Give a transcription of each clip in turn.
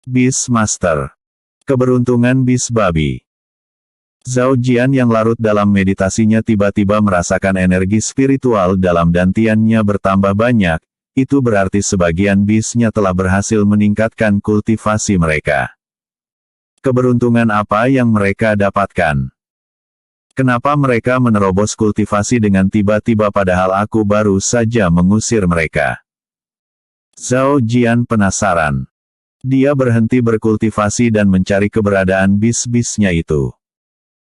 Beast Master. Keberuntungan Beast Babi. Zhao Jian yang larut dalam meditasinya tiba-tiba merasakan energi spiritual dalam dantiannya bertambah banyak, itu berarti sebagian beast-nya telah berhasil meningkatkan kultivasi mereka. Keberuntungan apa yang mereka dapatkan? Kenapa mereka menerobos kultivasi dengan tiba-tiba padahal aku baru saja mengusir mereka? Zhao Jian penasaran. Dia berhenti berkultivasi dan mencari keberadaan beast-beast-nya itu.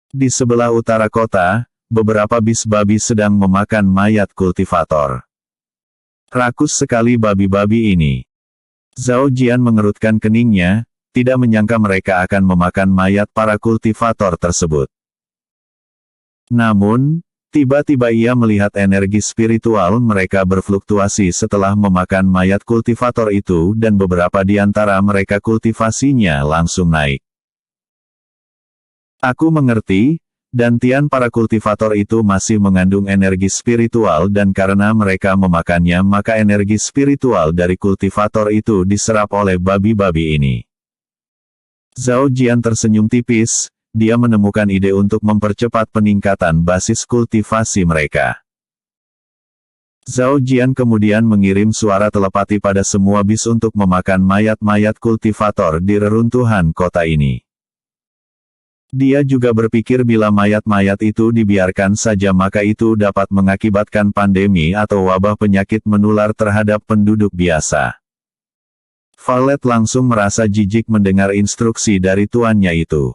Di sebelah utara kota, beberapa beast babi sedang memakan mayat kultivator. Rakus sekali babi-babi ini. Zhao Jian mengerutkan keningnya, tidak menyangka mereka akan memakan mayat para kultivator tersebut. Namun, tiba-tiba ia melihat energi spiritual mereka berfluktuasi setelah memakan mayat kultivator itu dan beberapa di antara mereka kultivasinya langsung naik. Aku mengerti, dantian para kultivator itu masih mengandung energi spiritual dan karena mereka memakannya maka energi spiritual dari kultivator itu diserap oleh babi-babi ini. Zhao Jian tersenyum tipis, dia menemukan ide untuk mempercepat peningkatan basis kultivasi mereka. Zhao Jian kemudian mengirim suara telepati pada semua bis untuk memakan mayat-mayat kultivator di reruntuhan kota ini. Dia juga berpikir bila mayat-mayat itu dibiarkan saja maka itu dapat mengakibatkan pandemi atau wabah penyakit menular terhadap penduduk biasa. Violet langsung merasa jijik mendengar instruksi dari tuannya itu.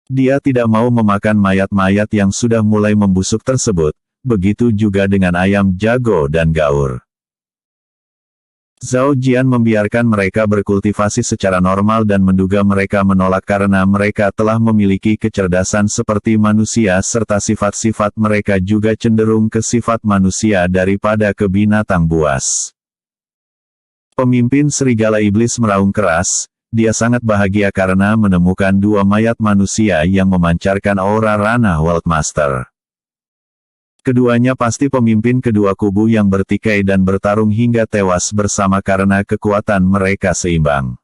Dia tidak mau memakan mayat-mayat yang sudah mulai membusuk tersebut, begitu juga dengan ayam jago dan gaur. Zhao Jian membiarkan mereka berkultivasi secara normal dan menduga mereka menolak karena mereka telah memiliki kecerdasan seperti manusia serta sifat-sifat mereka juga cenderung ke sifat manusia daripada ke binatang buas. Pemimpin serigala iblis meraung keras, dia sangat bahagia karena menemukan dua mayat manusia yang memancarkan aura ranah World Master. Keduanya pasti pemimpin kedua kubu yang bertikai dan bertarung hingga tewas bersama karena kekuatan mereka seimbang.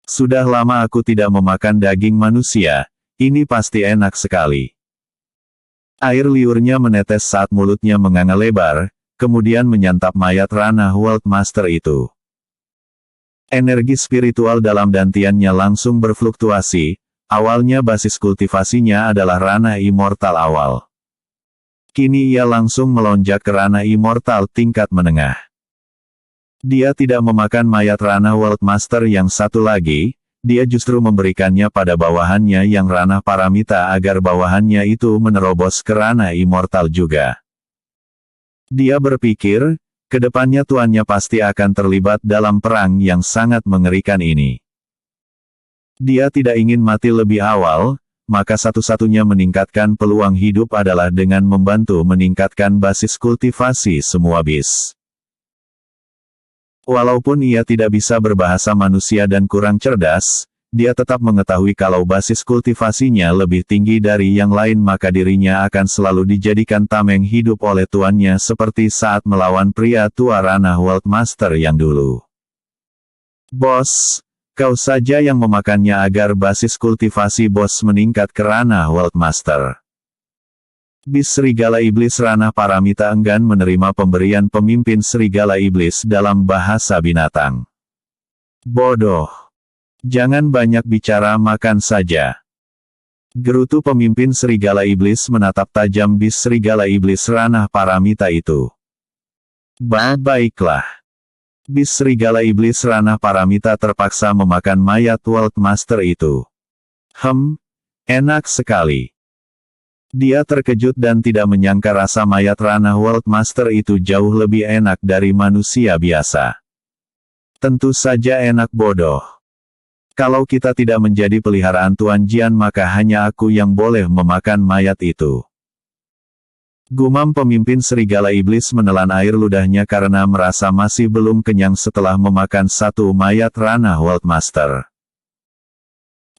Sudah lama aku tidak memakan daging manusia, ini pasti enak sekali. Air liurnya menetes saat mulutnya menganga lebar, kemudian menyantap mayat ranah World Master itu. Energi spiritual dalam dantiannya langsung berfluktuasi, awalnya basis kultivasinya adalah ranah immortal awal. Kini ia langsung melonjak ke ranah immortal tingkat menengah. Dia tidak memakan mayat ranah World Master yang satu lagi, dia justru memberikannya pada bawahannya yang ranah paramita agar bawahannya itu menerobos ke ranah immortal juga. Dia berpikir, kedepannya tuannya pasti akan terlibat dalam perang yang sangat mengerikan ini. Dia tidak ingin mati lebih awal, maka satu-satunya meningkatkan peluang hidup adalah dengan membantu meningkatkan basis kultivasi semua bis. Walaupun ia tidak bisa berbahasa manusia dan kurang cerdas, dia tetap mengetahui kalau basis kultivasinya lebih tinggi dari yang lain maka dirinya akan selalu dijadikan tameng hidup oleh tuannya seperti saat melawan pria tua ranah World Master yang dulu. Bos, kau saja yang memakannya agar basis kultivasi bos meningkat ke ranah World Master. Bis serigala iblis ranah paramita enggan menerima pemberian pemimpin serigala iblis dalam bahasa binatang. Bodoh. Jangan banyak bicara, makan saja. Gerutu pemimpin serigala iblis menatap tajam bis serigala iblis ranah paramita itu. Baiklah. Bis serigala iblis ranah paramita terpaksa memakan mayat World Master itu. Enak sekali. Dia terkejut dan tidak menyangka rasa mayat ranah World Master itu jauh lebih enak dari manusia biasa. Tentu saja enak bodoh. Kalau kita tidak menjadi peliharaan Tuan Jian maka hanya aku yang boleh memakan mayat itu. Gumam pemimpin serigala iblis menelan air ludahnya karena merasa masih belum kenyang setelah memakan satu mayat ranah World Master.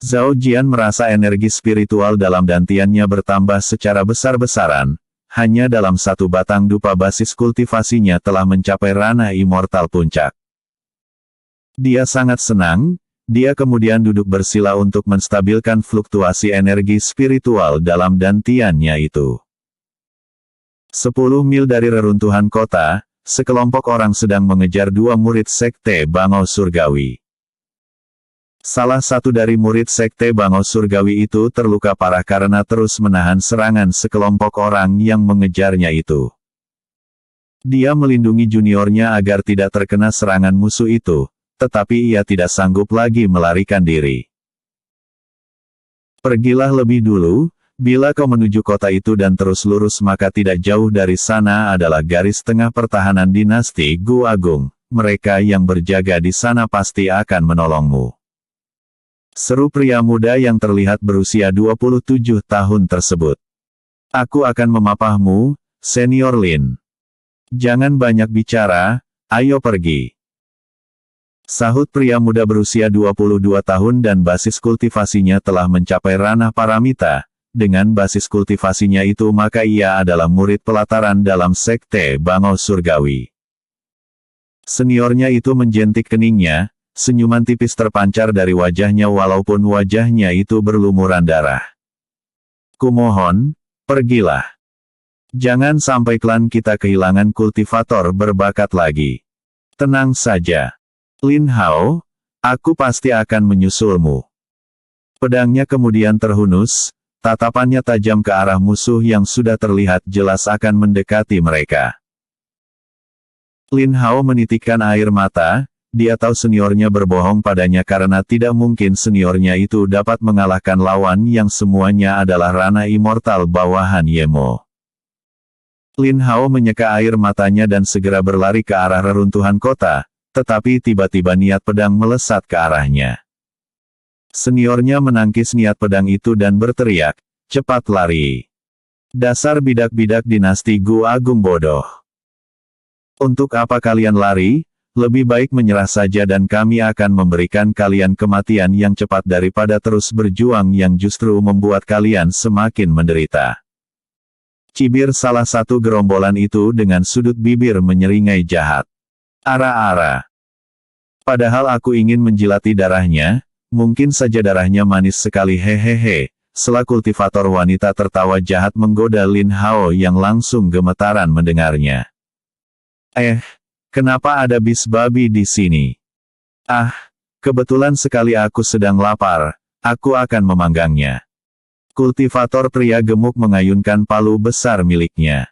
Zhao Jian merasa energi spiritual dalam dantiannya bertambah secara besar-besaran, hanya dalam satu batang dupa basis kultivasinya telah mencapai ranah immortal puncak. Dia sangat senang, dia kemudian duduk bersila untuk menstabilkan fluktuasi energi spiritual dalam dantiannya itu. 10 mil dari reruntuhan kota, sekelompok orang sedang mengejar dua murid sekte Bangau Surgawi. Salah satu dari murid sekte Bangau Surgawi itu terluka parah karena terus menahan serangan sekelompok orang yang mengejarnya itu. Dia melindungi juniornya agar tidak terkena serangan musuh itu, tetapi ia tidak sanggup lagi melarikan diri. Pergilah lebih dulu, bila kau menuju kota itu dan terus lurus maka tidak jauh dari sana adalah garis tengah pertahanan dinasti Gu Agung, mereka yang berjaga di sana pasti akan menolongmu. Seru pria muda yang terlihat berusia 27 tahun tersebut. Aku akan memapahmu, Senior Lin. Jangan banyak bicara, ayo pergi. Sahut pria muda berusia 22 tahun dan basis kultivasinya telah mencapai ranah paramita. Dengan basis kultivasinya itu maka ia adalah murid pelataran dalam sekte Bangau Surgawi. Seniornya itu menjentik keningnya, senyuman tipis terpancar dari wajahnya walaupun wajahnya itu berlumuran darah. Kumohon, pergilah. Jangan sampai klan kita kehilangan kultivator berbakat lagi. Tenang saja. Lin Hao, aku pasti akan menyusulmu. Pedangnya kemudian terhunus, tatapannya tajam ke arah musuh yang sudah terlihat jelas akan mendekati mereka. Lin Hao menitikkan air mata, dia tahu seniornya berbohong padanya karena tidak mungkin seniornya itu dapat mengalahkan lawan yang semuanya adalah ranah immortal bawahan Yemo. Lin Hao menyeka air matanya dan segera berlari ke arah reruntuhan kota. Tetapi tiba-tiba niat pedang melesat ke arahnya. Seniornya menangkis niat pedang itu dan berteriak, cepat lari. Dasar bidak-bidak dinasti Gu Agung bodoh. Untuk apa kalian lari? Lebih baik menyerah saja dan kami akan memberikan kalian kematian yang cepat daripada terus berjuang yang justru membuat kalian semakin menderita. Cibir salah satu gerombolan itu dengan sudut bibir menyeringai jahat. Ara-ara. Padahal aku ingin menjilati darahnya, mungkin saja darahnya manis sekali hehehe. Setelah kultivator wanita tertawa jahat menggoda Lin Hao yang langsung gemetaran mendengarnya. Kenapa ada bis babi di sini? Ah, kebetulan sekali aku sedang lapar, aku akan memanggangnya. Kultivator pria gemuk mengayunkan palu besar miliknya.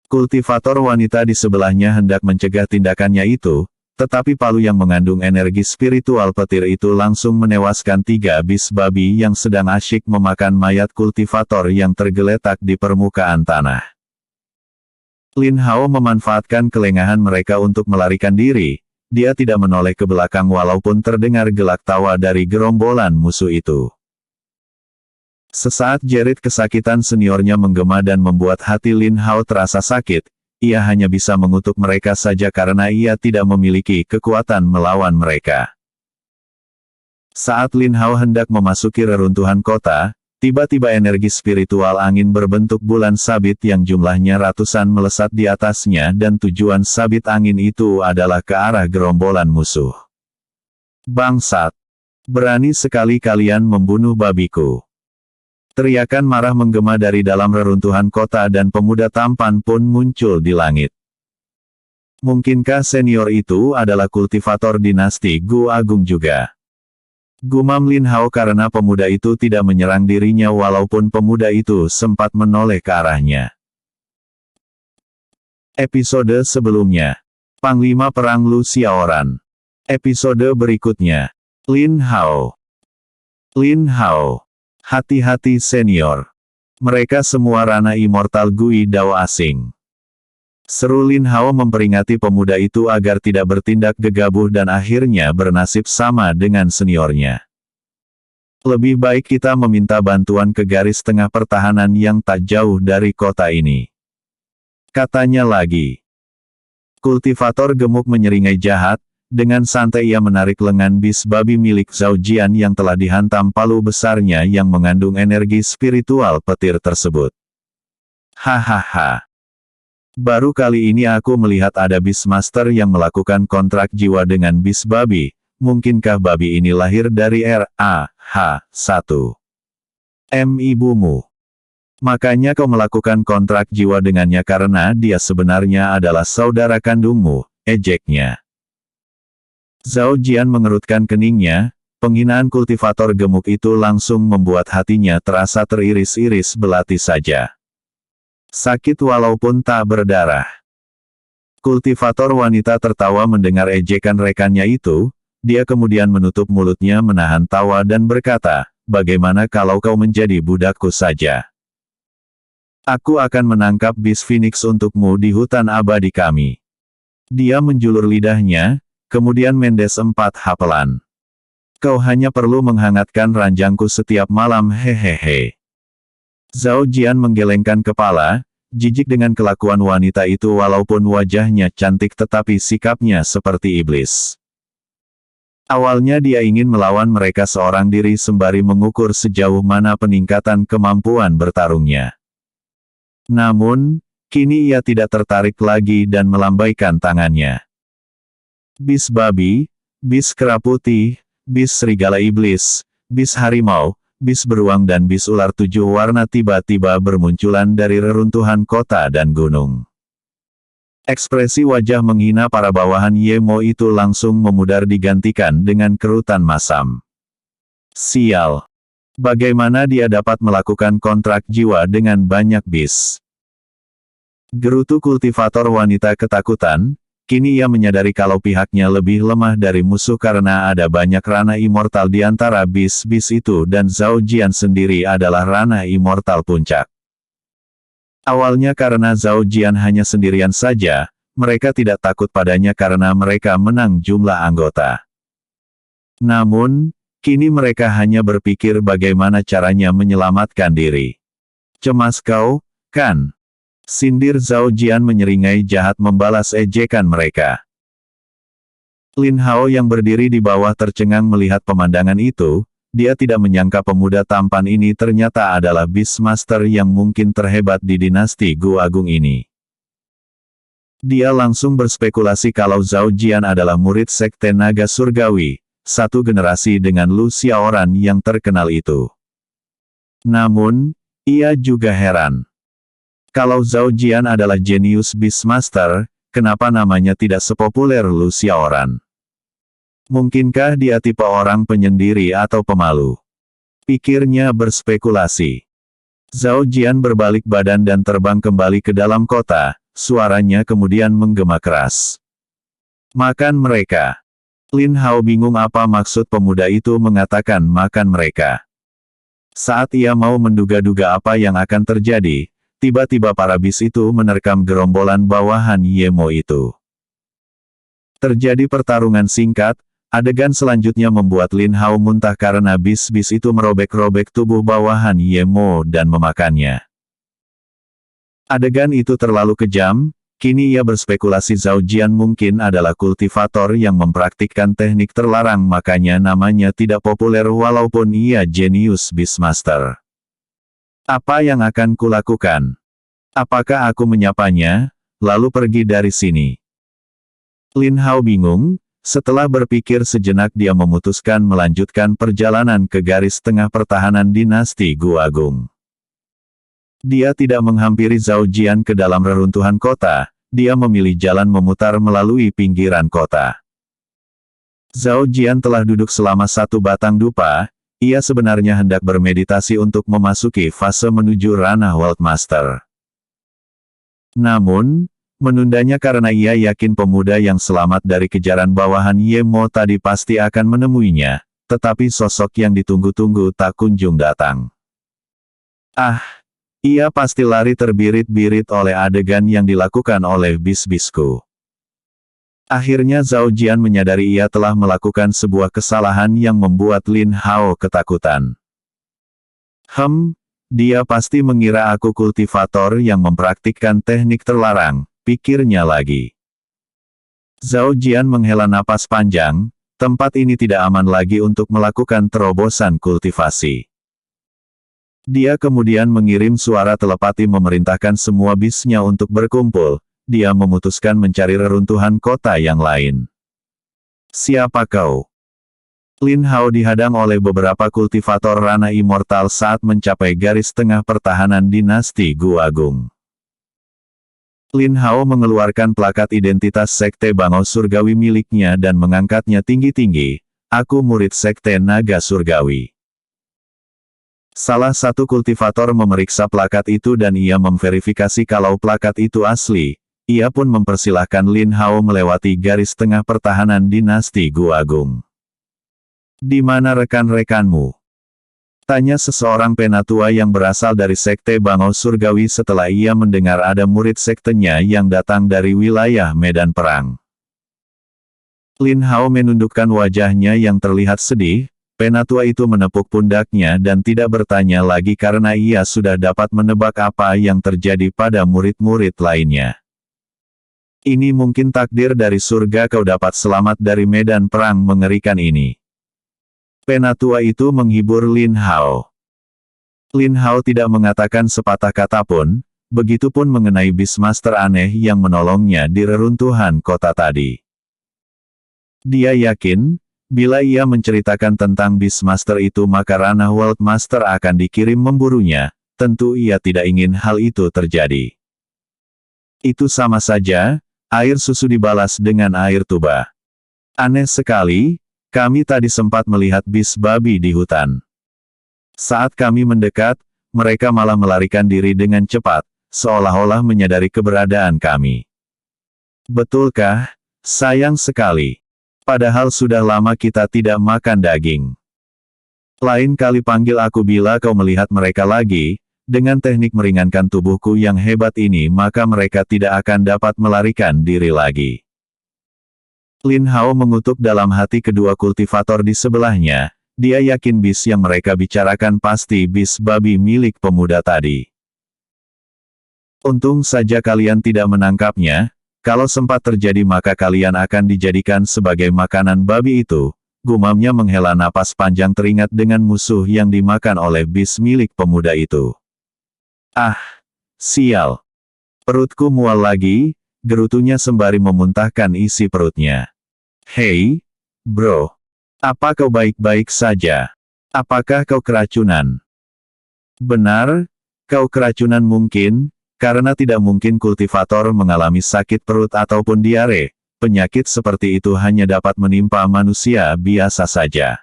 Kultivator wanita di sebelahnya hendak mencegah tindakannya itu, tetapi palu yang mengandung energi spiritual petir itu langsung menewaskan 3 bis babi yang sedang asyik memakan mayat kultivator yang tergeletak di permukaan tanah. Lin Hao memanfaatkan kelengahan mereka untuk melarikan diri, dia tidak menoleh ke belakang walaupun terdengar gelak tawa dari gerombolan musuh itu. Sesaat jerit kesakitan seniornya menggema dan membuat hati Lin Hao terasa sakit, ia hanya bisa mengutuk mereka saja karena ia tidak memiliki kekuatan melawan mereka. Saat Lin Hao hendak memasuki reruntuhan kota, tiba-tiba energi spiritual angin berbentuk bulan sabit yang jumlahnya ratusan melesat di atasnya dan tujuan sabit angin itu adalah ke arah gerombolan musuh. Bangsat! Berani sekali kalian membunuh babiku. Teriakan marah menggema dari dalam reruntuhan kota dan pemuda tampan pun muncul di langit. Mungkinkah senior itu adalah kultivator dinasti Gu Agung juga? Gumam Lin Hao karena pemuda itu tidak menyerang dirinya walaupun pemuda itu sempat menoleh ke arahnya. Episode sebelumnya. Panglima Perang Lu Xiaoran. Episode berikutnya. Lin Hao. Lin Hao. Hati-hati senior. Mereka semua ranah immortal Gui Dao asing. Seru Lin Hao memperingati pemuda itu agar tidak bertindak gegabah dan akhirnya bernasib sama dengan seniornya. Lebih baik kita meminta bantuan ke garis tengah pertahanan yang tak jauh dari kota ini. Katanya lagi. Kultivator gemuk menyeringai jahat. Dengan santai ia menarik lengan bis babi milik Zhao Jian yang telah dihantam palu besarnya yang mengandung energi spiritual petir tersebut. Hahaha. Baru kali ini aku melihat ada bis master yang melakukan kontrak jiwa dengan bis babi, mungkinkah babi ini lahir dari R.A.H.1M ibumu? Makanya kau melakukan kontrak jiwa dengannya karena dia sebenarnya adalah saudara kandungmu, ejeknya. Zhao Jian mengerutkan keningnya, penghinaan kultivator gemuk itu langsung membuat hatinya terasa teriris-iris belati saja. Sakit walaupun tak berdarah. Kultivator wanita tertawa mendengar ejekan rekannya itu, dia kemudian menutup mulutnya menahan tawa dan berkata, bagaimana kalau kau menjadi budakku saja? Aku akan menangkap bis Phoenix untukmu di hutan abadi kami. Dia menjulur lidahnya, kemudian mendes 4 hapelan. Kau hanya perlu menghangatkan ranjangku setiap malam hehehe. Zhao Jian menggelengkan kepala, jijik dengan kelakuan wanita itu walaupun wajahnya cantik tetapi sikapnya seperti iblis. Awalnya dia ingin melawan mereka seorang diri sembari mengukur sejauh mana peningkatan kemampuan bertarungnya. Namun, kini ia tidak tertarik lagi dan melambaikan tangannya. Bis babi, bis kera putih, bis serigala iblis, bis harimau, bis beruang dan bis ular 7 warna tiba-tiba bermunculan dari reruntuhan kota dan gunung. Ekspresi wajah menghina para bawahan Yemo itu langsung memudar digantikan dengan kerutan masam. Sial! Bagaimana dia dapat melakukan kontrak jiwa dengan banyak bis? Gerutu kultivator wanita ketakutan, kini ia menyadari kalau pihaknya lebih lemah dari musuh karena ada banyak ranah immortal di antara bis-bis itu dan Zhao Jian sendiri adalah ranah immortal puncak. Awalnya karena Zhao Jian hanya sendirian saja, mereka tidak takut padanya karena mereka menang jumlah anggota. Namun, kini mereka hanya berpikir bagaimana caranya menyelamatkan diri. Cemas kau, kan? Sindir Zhao Jian menyeringai jahat membalas ejekan mereka. Lin Hao yang berdiri di bawah tercengang melihat pemandangan itu, dia tidak menyangka pemuda tampan ini ternyata adalah Beastmaster yang mungkin terhebat di dinasti Gu Agung ini. Dia langsung berspekulasi kalau Zhao Jian adalah murid Sekte Naga Surgawi, satu generasi dengan Lu Xiaoran yang terkenal itu. Namun, ia juga heran. Kalau Zhao Jian adalah jenius Beastmaster, kenapa namanya tidak sepopuler Lu Xiaoran? Mungkinkah dia tipe orang penyendiri atau pemalu? Pikirnya berspekulasi. Zhao Jian berbalik badan dan terbang kembali ke dalam kota, suaranya kemudian menggema keras. Makan mereka. Lin Hao bingung apa maksud pemuda itu mengatakan makan mereka. Saat ia mau menduga-duga apa yang akan terjadi, tiba-tiba para bis itu menerkam gerombolan bawahan Yemo itu. Terjadi pertarungan singkat, adegan selanjutnya membuat Lin Hao muntah karena bis-bis itu merobek-robek tubuh bawahan Yemo dan memakannya. Adegan itu terlalu kejam, kini ia berspekulasi Zhao Jian mungkin adalah kultivator yang mempraktikkan teknik terlarang makanya namanya tidak populer walaupun ia jenius Beastmaster. Apa yang akan kulakukan? Apakah aku menyapanya, lalu pergi dari sini? Lin Hao bingung, setelah berpikir sejenak dia memutuskan melanjutkan perjalanan ke garis tengah pertahanan dinasti Gu Agung. Dia tidak menghampiri Zhao Jian ke dalam reruntuhan kota, dia memilih jalan memutar melalui pinggiran kota. Zhao Jian telah duduk selama 1 batang dupa, ia sebenarnya hendak bermeditasi untuk memasuki fase menuju ranah World Master. Namun, menundanya karena ia yakin pemuda yang selamat dari kejaran bawahan Yemo tadi pasti akan menemuinya, tetapi sosok yang ditunggu-tunggu tak kunjung datang. Ia pasti lari terbirit-birit oleh adegan yang dilakukan oleh bis-bisku. Akhirnya Zhao Jian menyadari ia telah melakukan sebuah kesalahan yang membuat Lin Hao ketakutan. Dia pasti mengira aku kultivator yang mempraktikkan teknik terlarang, pikirnya lagi. Zhao Jian menghela napas panjang, tempat ini tidak aman lagi untuk melakukan terobosan kultivasi. Dia kemudian mengirim suara telepati memerintahkan semua bisnya untuk berkumpul, dia memutuskan mencari reruntuhan kota yang lain. Siapa kau? Lin Hao dihadang oleh beberapa kultivator ranah immortal saat mencapai garis tengah pertahanan dinasti Gu Agung. Lin Hao mengeluarkan plakat identitas Sekte Bangau Surgawi miliknya dan mengangkatnya tinggi-tinggi. Aku murid Sekte Naga Surgawi. Salah satu kultivator memeriksa plakat itu dan ia memverifikasi kalau plakat itu asli. Ia pun mempersilahkan Lin Hao melewati garis tengah pertahanan dinasti Gu Agung. Di mana rekan-rekanmu? Tanya seseorang penatua yang berasal dari Sekte Bangau Surgawi setelah ia mendengar ada murid sektenya yang datang dari wilayah medan perang. Lin Hao menundukkan wajahnya yang terlihat sedih. Penatua itu menepuk pundaknya dan tidak bertanya lagi karena ia sudah dapat menebak apa yang terjadi pada murid-murid lainnya. Ini mungkin takdir dari surga kau dapat selamat dari medan perang mengerikan ini. Penatua itu menghibur Lin Hao. Lin Hao tidak mengatakan sepatah kata pun, begitupun mengenai Beastmaster aneh yang menolongnya di reruntuhan kota tadi. Dia yakin, bila ia menceritakan tentang Beastmaster itu maka ranah World Master akan dikirim memburunya, tentu ia tidak ingin hal itu terjadi. Itu sama saja, air susu dibalas dengan air tuba. Aneh sekali. Kami tadi sempat melihat bis babi di hutan. Saat kami mendekat, mereka malah melarikan diri dengan cepat, seolah-olah menyadari keberadaan kami. Betulkah? Sayang sekali. Padahal sudah lama kita tidak makan daging. Lain kali panggil aku bila kau melihat mereka lagi, dengan teknik meringankan tubuhku yang hebat ini maka mereka tidak akan dapat melarikan diri lagi. Lin Hao mengutuk dalam hati kedua kultivator di sebelahnya, dia yakin bis yang mereka bicarakan pasti bis babi milik pemuda tadi. Untung saja kalian tidak menangkapnya, kalau sempat terjadi maka kalian akan dijadikan sebagai makanan babi itu, gumamnya menghela napas panjang teringat dengan musuh yang dimakan oleh bis milik pemuda itu. Ah, sial. Perutku mual lagi. Gerutunya sembari memuntahkan isi perutnya. Hei, bro. Apa kau baik-baik saja? Apakah kau keracunan? Benar, kau keracunan mungkin, karena tidak mungkin kultivator mengalami sakit perut ataupun diare. Penyakit seperti itu hanya dapat menimpa manusia biasa saja.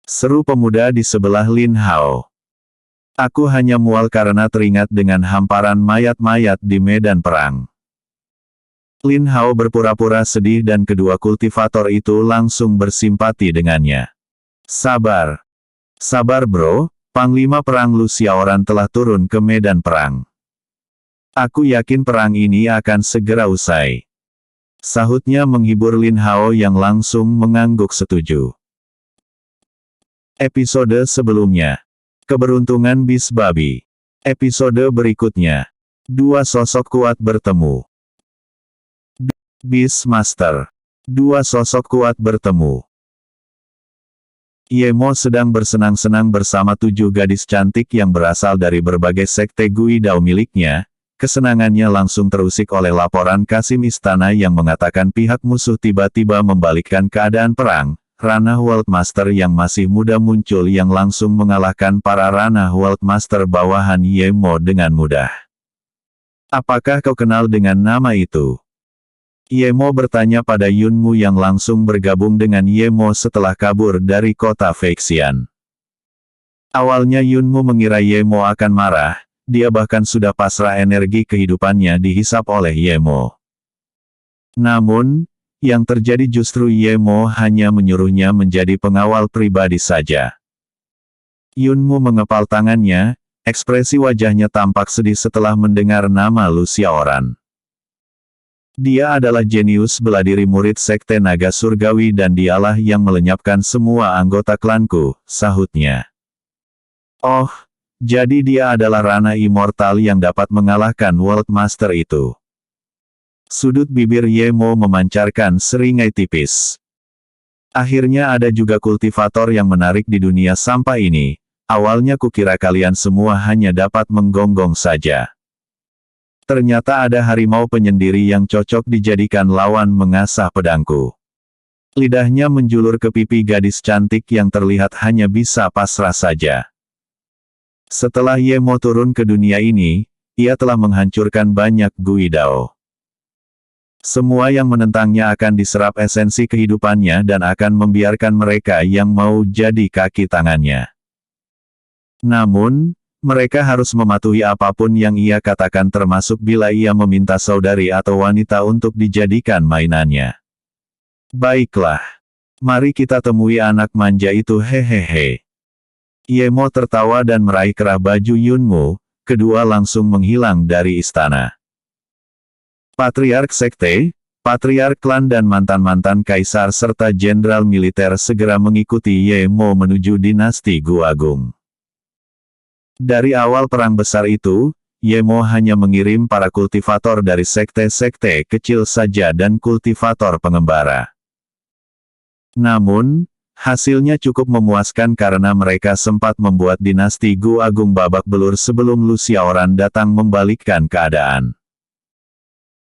Seru pemuda di sebelah Lin Hao. Aku hanya mual karena teringat dengan hamparan mayat-mayat di medan perang. Lin Hao berpura-pura sedih dan kedua kultivator itu langsung bersimpati dengannya. Sabar. Sabar bro, Panglima Perang Lu Xiaoran telah turun ke medan perang. Aku yakin perang ini akan segera usai. Sahutnya menghibur Lin Hao yang langsung mengangguk setuju. Episode sebelumnya. Keberuntungan bis babi. Episode berikutnya. Dua sosok kuat bertemu. Beastmaster. Dua sosok kuat bertemu. Ye Mo sedang bersenang-senang bersama 7 gadis cantik yang berasal dari berbagai sekte Gui Dao miliknya. Kesenangannya langsung terusik oleh laporan Kasim Istana yang mengatakan pihak musuh tiba-tiba membalikkan keadaan perang. Ranah World Master yang masih muda muncul yang langsung mengalahkan para ranah World Master bawahan Ye Mo dengan mudah. Apakah kau kenal dengan nama itu? Ye Mo bertanya pada Yun Mu yang langsung bergabung dengan Ye Mo setelah kabur dari kota Feixian. Awalnya Yun Mu mengira Ye Mo akan marah, dia bahkan sudah pasrah energi kehidupannya dihisap oleh Ye Mo. Namun, yang terjadi justru Ye Mo hanya menyuruhnya menjadi pengawal pribadi saja. Yun Mu mengepal tangannya, ekspresi wajahnya tampak sedih setelah mendengar nama Lu Xiaoran. Dia adalah jenius bela diri murid Sekte Naga Surgawi dan dialah yang melenyapkan semua anggota klanku, sahutnya. Oh, jadi dia adalah ranah immortal yang dapat mengalahkan World Master itu. Sudut bibir Ye Mo memancarkan seringai tipis. Akhirnya ada juga kultivator yang menarik di dunia sampah ini. Awalnya kukira kalian semua hanya dapat menggonggong saja. Ternyata ada harimau penyendiri yang cocok dijadikan lawan mengasah pedangku. Lidahnya menjulur ke pipi gadis cantik yang terlihat hanya bisa pasrah saja. Setelah Ye Mo turun ke dunia ini, ia telah menghancurkan banyak Guidao. Semua yang menentangnya akan diserap esensi kehidupannya dan akan membiarkan mereka yang mau jadi kaki tangannya. Namun, mereka harus mematuhi apapun yang ia katakan termasuk bila ia meminta saudari atau wanita untuk dijadikan mainannya. Baiklah. Mari kita temui anak manja itu hehehe. Ye Mo tertawa dan meraih kerah baju Yunmu, kedua langsung menghilang dari istana. Patriark Sekte, Patriark Klan dan mantan-mantan kaisar serta jenderal militer segera mengikuti Ye Mo menuju dinasti Gu Agung. Dari awal perang besar itu, Ye Mo hanya mengirim para kultivator dari sekte-sekte kecil saja dan kultivator pengembara. Namun, hasilnya cukup memuaskan karena mereka sempat membuat dinasti Gu Agung babak belur sebelum Lu Xiaoran datang membalikkan keadaan.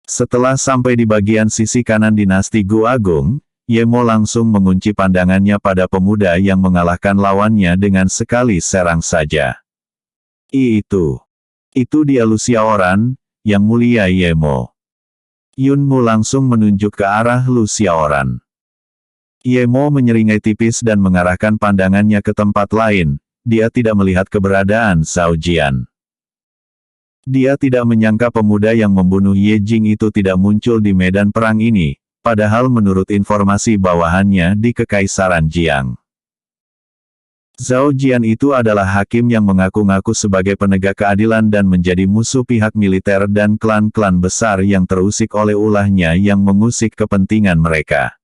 Setelah sampai di bagian sisi kanan dinasti Gu Agung, Ye Mo langsung mengunci pandangannya pada pemuda yang mengalahkan lawannya dengan sekali serang saja. Itu dia Lu Xiaoran, yang mulia Ye Mo. Yunmu langsung menunjuk ke arah Lu Xiaoran. Ye Mo menyeringai tipis dan mengarahkan pandangannya ke tempat lain, dia tidak melihat keberadaan Zhao Jian. Dia tidak menyangka pemuda yang membunuh Ye Jing itu tidak muncul di medan perang ini, padahal menurut informasi bawahannya di Kekaisaran Jiang. Zhao Jian itu adalah hakim yang mengaku-ngaku sebagai penegak keadilan dan menjadi musuh pihak militer dan klan-klan besar yang terusik oleh ulahnya yang mengusik kepentingan mereka.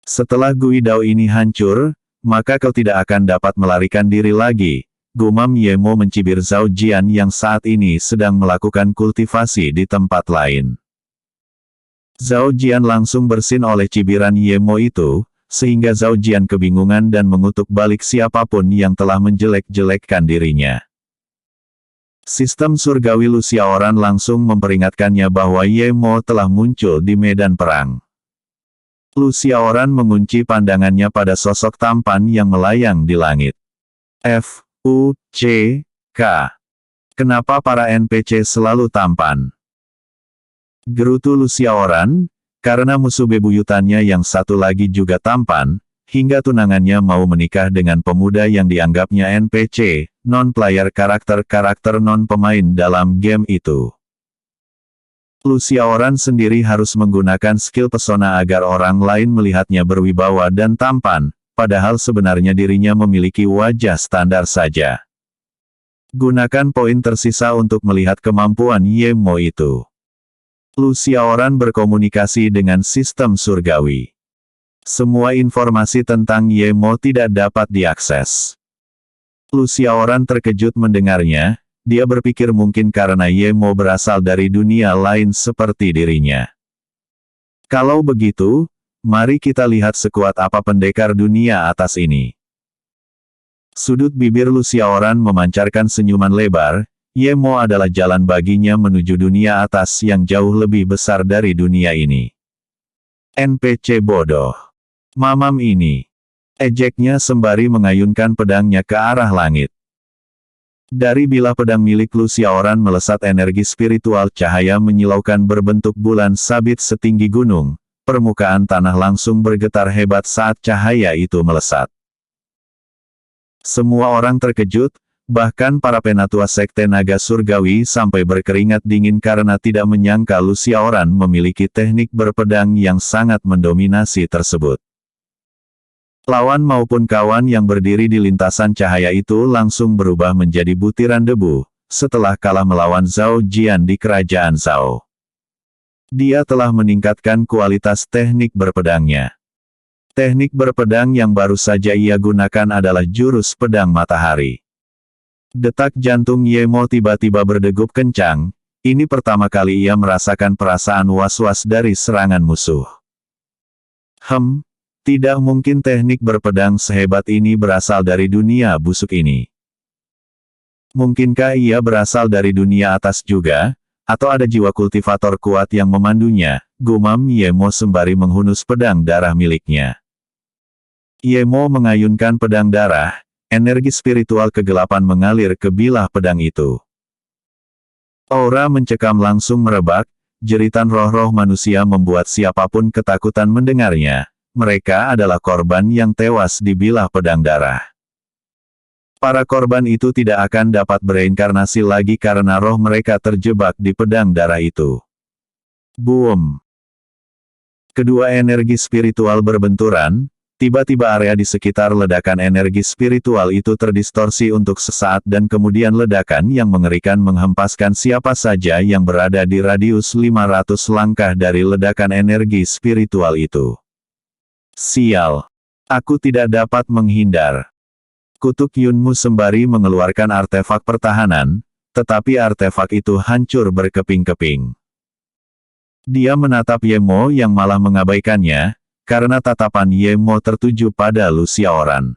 Setelah Guidao ini hancur, maka kau tidak akan dapat melarikan diri lagi, gumam Ye Mo mencibir Zhao Jian yang saat ini sedang melakukan kultivasi di tempat lain. Zhao Jian langsung bersin oleh cibiran Ye Mo itu, sehingga Zhao Jian kebingungan dan mengutuk balik siapapun yang telah menjelek-jelekkan dirinya. Sistem surgawi Lu Xiaoran langsung memperingatkannya bahwa Ye Mo telah muncul di medan perang. Lu Xiaoran mengunci pandangannya pada sosok tampan yang melayang di langit. F.U.C.K. Kenapa para NPC selalu tampan? Gerutu Lu Xiaoran, karena musuh bebuyutannya yang satu lagi juga tampan, hingga tunangannya mau menikah dengan pemuda yang dianggapnya NPC, non-player karakter-karakter non-pemain dalam game itu. Lu Xiaoran sendiri harus menggunakan skill pesona agar orang lain melihatnya berwibawa dan tampan, padahal sebenarnya dirinya memiliki wajah standar saja. Gunakan poin tersisa untuk melihat kemampuan Ye Mo itu. Lu Xiaoran berkomunikasi dengan sistem surgawi. Semua informasi tentang Ye Mo tidak dapat diakses. Lu Xiaoran terkejut mendengarnya. Dia berpikir mungkin karena Ye Mo berasal dari dunia lain seperti dirinya. Kalau begitu, mari kita lihat sekuat apa pendekar dunia atas ini. Sudut bibir Lu Xiaoran memancarkan senyuman lebar, Ye Mo adalah jalan baginya menuju dunia atas yang jauh lebih besar dari dunia ini. NPC bodoh. Mamam ini. Ejeknya sembari mengayunkan pedangnya ke arah langit. Dari bilah pedang milik Lu Xiaoran melesat energi spiritual cahaya menyilaukan berbentuk bulan sabit setinggi gunung, permukaan tanah langsung bergetar hebat saat cahaya itu melesat. Semua orang terkejut, bahkan para penatua sekte naga surgawi sampai berkeringat dingin karena tidak menyangka Lu Xiaoran memiliki teknik berpedang yang sangat mendominasi tersebut. Lawan maupun kawan yang berdiri di lintasan cahaya itu langsung berubah menjadi butiran debu, setelah kalah melawan Zhao Jian di kerajaan Zhao. Dia telah meningkatkan kualitas teknik berpedangnya. Teknik berpedang yang baru saja ia gunakan adalah jurus pedang matahari. Detak jantung Ye Mo tiba-tiba berdegup kencang, ini pertama kali ia merasakan perasaan was-was dari serangan musuh. Tidak mungkin teknik berpedang sehebat ini berasal dari dunia busuk ini. Mungkinkah ia berasal dari dunia atas juga? Atau ada jiwa kultivator kuat yang memandunya, gumam Yemo sembari menghunus pedang darah miliknya. Yemo mengayunkan pedang darah, energi spiritual kegelapan mengalir ke bilah pedang itu. Aura mencekam langsung merebak, jeritan roh-roh manusia membuat siapapun ketakutan mendengarnya. Mereka adalah korban yang tewas di bilah pedang darah. Para korban itu tidak akan dapat bereinkarnasi lagi karena roh mereka terjebak di pedang darah itu. Boom! Kedua energi spiritual berbenturan, tiba-tiba area di sekitar ledakan energi spiritual itu terdistorsi untuk sesaat dan kemudian ledakan yang mengerikan menghempaskan siapa saja yang berada di radius 500 langkah dari ledakan energi spiritual itu. Sial! Aku tidak dapat menghindar. Kutuk Yunmu sembari mengeluarkan artefak pertahanan, tetapi artefak itu hancur berkeping-keping. Dia menatap Yemo yang malah mengabaikannya, karena tatapan Yemo tertuju pada Luciaoran.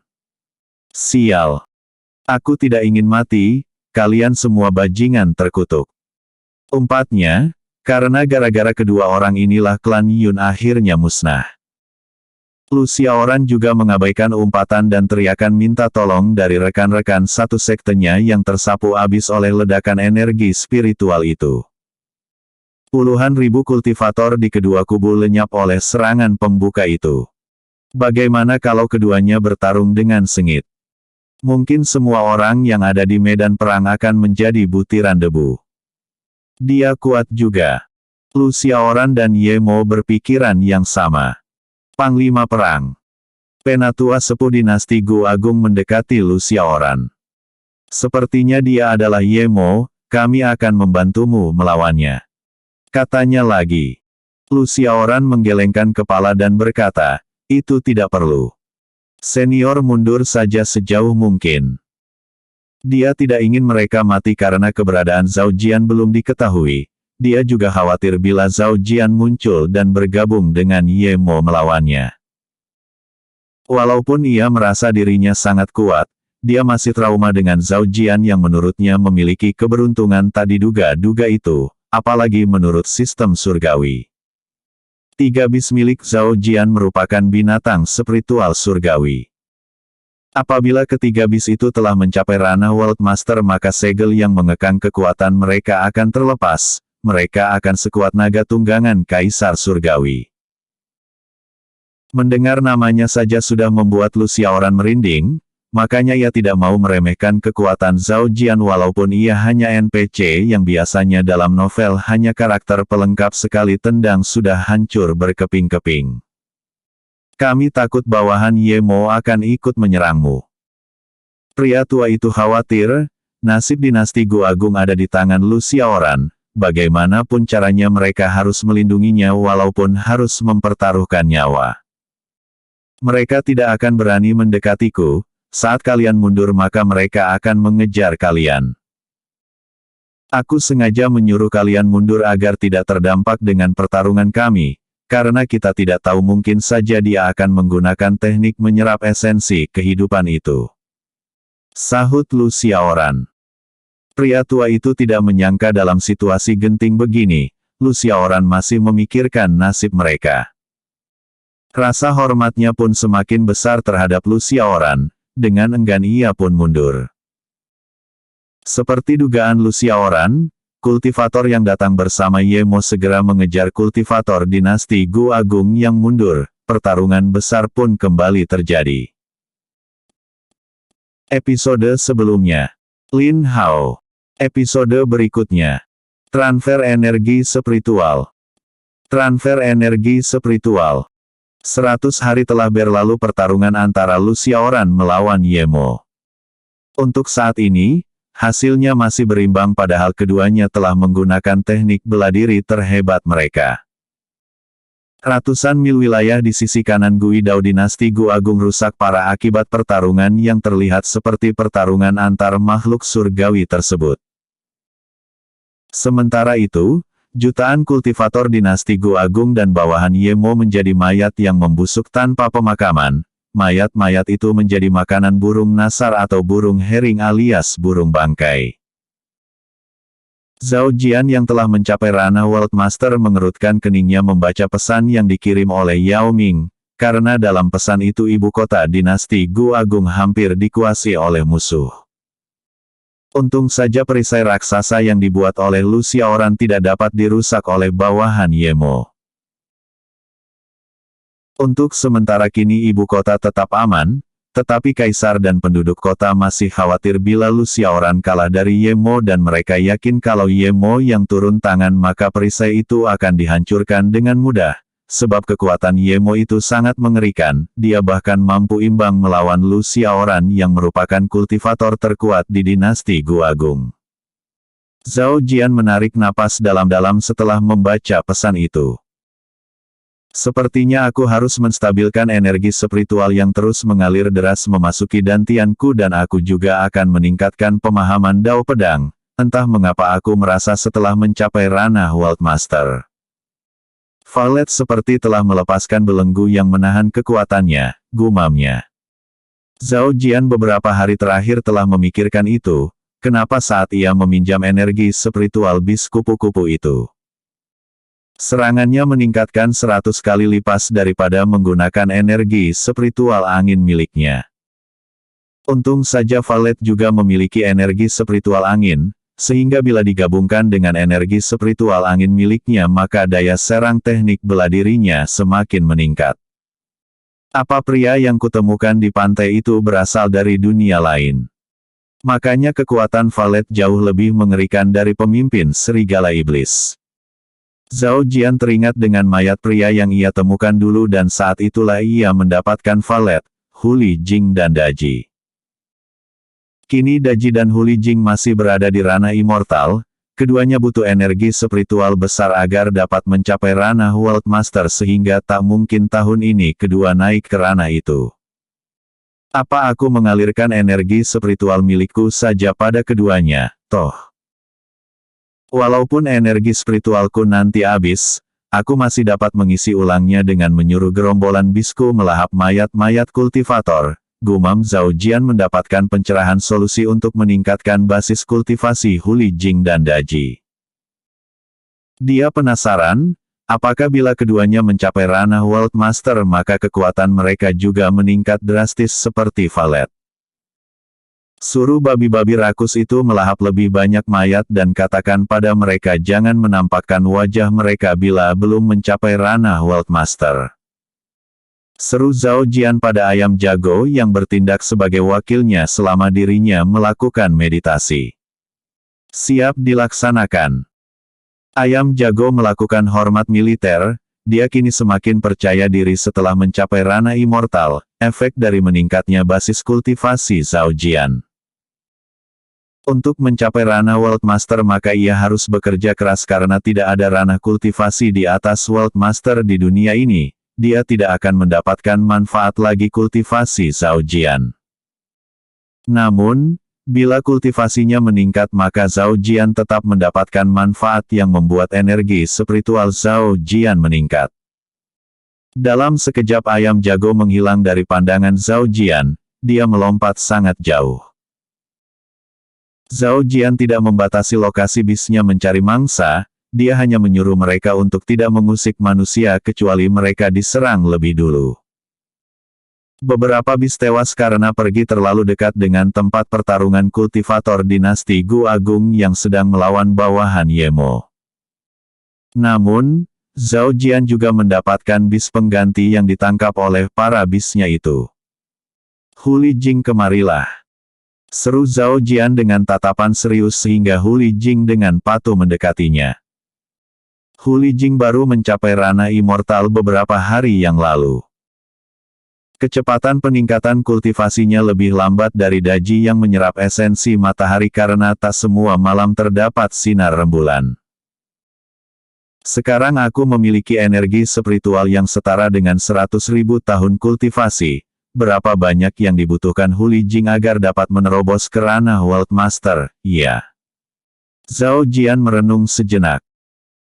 Sial! Aku tidak ingin mati, kalian semua bajingan terkutuk. Umpatnya, karena gara-gara kedua orang inilah klan Yun akhirnya musnah. Luciaoran juga mengabaikan umpatan dan teriakan minta tolong dari rekan-rekan satu sektenya yang tersapu abis oleh ledakan energi spiritual itu. Puluhan ribu kultivator di kedua kubu lenyap oleh serangan pembuka itu. Bagaimana kalau keduanya bertarung dengan sengit? Mungkin semua orang yang ada di medan perang akan menjadi butiran debu. Dia kuat juga. Luciaoran dan Yemo berpikiran yang sama. Panglima Perang. Penatua Sepuh Dinasti Gu Agung mendekati Luciaoran. Sepertinya dia adalah Yemo, kami akan membantumu melawannya. Katanya lagi. Luciaoran menggelengkan kepala dan berkata, itu tidak perlu. Senior mundur saja sejauh mungkin. Dia tidak ingin mereka mati karena keberadaan Zhao Jian belum diketahui. Dia juga khawatir bila Zhao Jian muncul dan bergabung dengan Yemo melawannya. Walaupun ia merasa dirinya sangat kuat, dia masih trauma dengan Zhao Jian yang menurutnya memiliki keberuntungan tak diduga-duga itu, apalagi menurut sistem surgawi. 3 bis milik Zhao Jian merupakan binatang spiritual surgawi. Apabila ketiga bis itu telah mencapai ranah World Master maka segel yang mengekang kekuatan mereka akan terlepas. Mereka akan sekuat naga tunggangan Kaisar Surgawi. Mendengar namanya saja sudah membuat Luciaoran merinding, makanya ia tidak mau meremehkan kekuatan Zhao Jian walaupun ia hanya NPC yang biasanya dalam novel hanya karakter pelengkap sekali tendang sudah hancur berkeping-keping. Kami takut bawahan Yemo akan ikut menyerangmu. Pria tua itu khawatir, nasib dinasti Gu Agung ada di tangan Luciaoran. Bagaimanapun caranya mereka harus melindunginya walaupun harus mempertaruhkan nyawa. Mereka tidak akan berani mendekatiku, saat kalian mundur maka mereka akan mengejar kalian. Aku sengaja menyuruh kalian mundur agar tidak terdampak dengan pertarungan kami, karena kita tidak tahu mungkin saja dia akan menggunakan teknik menyerap esensi kehidupan itu. Sahut Luciaoran. Pria tua itu tidak menyangka dalam situasi genting begini, Luciaoran masih memikirkan nasib mereka. Rasa hormatnya pun semakin besar terhadap Luciaoran, dengan enggan ia pun mundur. Seperti dugaan Luciaoran, kultivator yang datang bersama Yemo segera mengejar kultivator dinasti Gu Agung yang mundur, pertarungan besar pun kembali terjadi. Episode sebelumnya. Lin Hao. Episode berikutnya. Transfer energi spiritual. Transfer energi spiritual. 100 hari telah berlalu pertarungan antara Luciaoran melawan Yemo. Untuk saat ini, hasilnya masih berimbang padahal keduanya telah menggunakan teknik bela diri terhebat mereka. Ratusan mil wilayah di sisi kanan Guidao dinasti Gu Agung rusak parah akibat pertarungan yang terlihat seperti pertarungan antar makhluk surgawi tersebut. Sementara itu, jutaan kultivator dinasti Gu Agung dan bawahan Yemo menjadi mayat yang membusuk tanpa pemakaman. Mayat-mayat itu menjadi makanan burung nasar atau burung hering alias burung bangkai. Zhao Jian yang telah mencapai ranah World Master mengerutkan keningnya membaca pesan yang dikirim oleh Yao Ming, karena dalam pesan itu ibu kota dinasti Gu Agung hampir dikuasai oleh musuh. Untung saja perisai raksasa yang dibuat oleh Lu Xiaoran tidak dapat dirusak oleh bawahan Ye Mo. Untuk sementara kini ibu kota tetap aman, tetapi kaisar dan penduduk kota masih khawatir bila Lu Xiaoran kalah dari Ye Mo dan mereka yakin kalau Ye Mo yang turun tangan maka perisai itu akan dihancurkan dengan mudah. Sebab kekuatan Ye Mo itu sangat mengerikan, dia bahkan mampu imbang melawan Lu Xiaoran yang merupakan kultivator terkuat di dinasti Gu Agung. Zhao Jian menarik napas dalam-dalam setelah membaca pesan itu. Sepertinya aku harus menstabilkan energi spiritual yang terus mengalir deras memasuki dantianku dan aku juga akan meningkatkan pemahaman Dao Pedang. Entah mengapa aku merasa setelah mencapai ranah World Master. Violet seperti telah melepaskan belenggu yang menahan kekuatannya, gumamnya. Zhao Jian beberapa hari terakhir telah memikirkan itu, kenapa saat ia meminjam energi spiritual bis kupu-kupu itu. Serangannya meningkatkan 100 kali lipat daripada menggunakan energi spiritual angin miliknya. Untung saja Violet juga memiliki energi spiritual angin, sehingga bila digabungkan dengan energi spiritual angin miliknya maka daya serang teknik bela dirinya semakin meningkat. Apa pria yang kutemukan di pantai itu berasal dari dunia lain? Makanya kekuatan Violet jauh lebih mengerikan dari pemimpin serigala iblis. Zhao Jian teringat dengan mayat pria yang ia temukan dulu dan saat itulah ia mendapatkan Violet, Huli Jing dan Daji. Kini Daji dan Huli Jing masih berada di ranah immortal, keduanya butuh energi spiritual besar agar dapat mencapai ranah World Master sehingga tak mungkin tahun ini kedua naik ke ranah itu. Apa aku mengalirkan energi spiritual milikku saja pada keduanya, toh? Walaupun energi spiritualku nanti habis, aku masih dapat mengisi ulangnya dengan menyuruh gerombolan bisku melahap mayat-mayat kultivator. Gumam Zhao Jian mendapatkan pencerahan solusi untuk meningkatkan basis kultivasi Huli Jing dan Daji. Dia penasaran, apakah bila keduanya mencapai ranah World Master maka kekuatan mereka juga meningkat drastis seperti Violet. Suruh babi-babi rakus itu melahap lebih banyak mayat dan katakan pada mereka jangan menampakkan wajah mereka bila belum mencapai ranah World Master. Seru Zhao Jian pada ayam jago yang bertindak sebagai wakilnya selama dirinya melakukan meditasi. Siap dilaksanakan. Ayam jago melakukan hormat militer, dia kini semakin percaya diri setelah mencapai ranah immortal, efek dari meningkatnya basis kultivasi Zhao Jian. Untuk mencapai ranah World Master maka ia harus bekerja keras karena tidak ada ranah kultivasi di atas World Master di dunia ini, dia tidak akan mendapatkan manfaat lagi kultivasi Zhao Jian. Namun, bila kultivasinya meningkat maka Zhao Jian tetap mendapatkan manfaat yang membuat energi spiritual Zhao Jian meningkat. Dalam sekejap ayam jago menghilang dari pandangan Zhao Jian, dia melompat sangat jauh. Zhao Jian tidak membatasi lokasi bisnya mencari mangsa, dia hanya menyuruh mereka untuk tidak mengusik manusia kecuali mereka diserang lebih dulu. Beberapa bis tewas karena pergi terlalu dekat dengan tempat pertarungan kultivator dinasti Gu Agung yang sedang melawan bawahan Ye Mo. Namun, Zhao Jian juga mendapatkan bis pengganti yang ditangkap oleh para bisnya itu. Huli Jing kemarilah. Seru Zhao Jian dengan tatapan serius sehingga Huli Jing dengan patuh mendekatinya. Huli Jing baru mencapai ranah immortal beberapa hari yang lalu. Kecepatan peningkatan kultivasinya lebih lambat dari Daji yang menyerap esensi matahari karena tak semua malam terdapat sinar rembulan. Sekarang aku memiliki energi spiritual yang setara dengan 100.000 tahun kultivasi. Berapa banyak yang dibutuhkan Huli Jing agar dapat menerobos ke ranah World Master, ya. Zhao Jian merenung sejenak.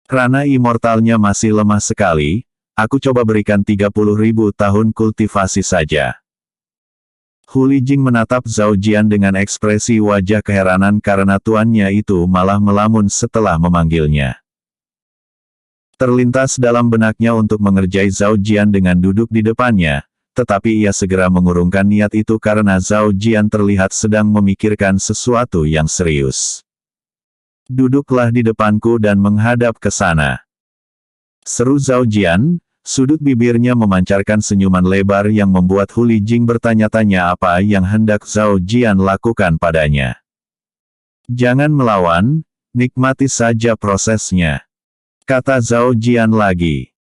Ranah immortalnya masih lemah sekali, aku coba berikan 30.000 tahun kultivasi saja. Hu Lijing menatap Zhao Jian dengan ekspresi wajah keheranan karena tuannya itu malah melamun setelah memanggilnya. Terlintas dalam benaknya untuk mengerjai Zhao Jian dengan duduk di depannya, tetapi ia segera mengurungkan niat itu karena Zhao Jian terlihat sedang memikirkan sesuatu yang serius. "Duduklah di depanku dan menghadap ke sana," seru Zhao Jian. Sudut bibirnya memancarkan senyuman lebar yang membuat Hu Lijing bertanya-tanya apa yang hendak Zhao Jian lakukan padanya. "Jangan melawan, nikmati saja prosesnya," kata Zhao Jian lagi.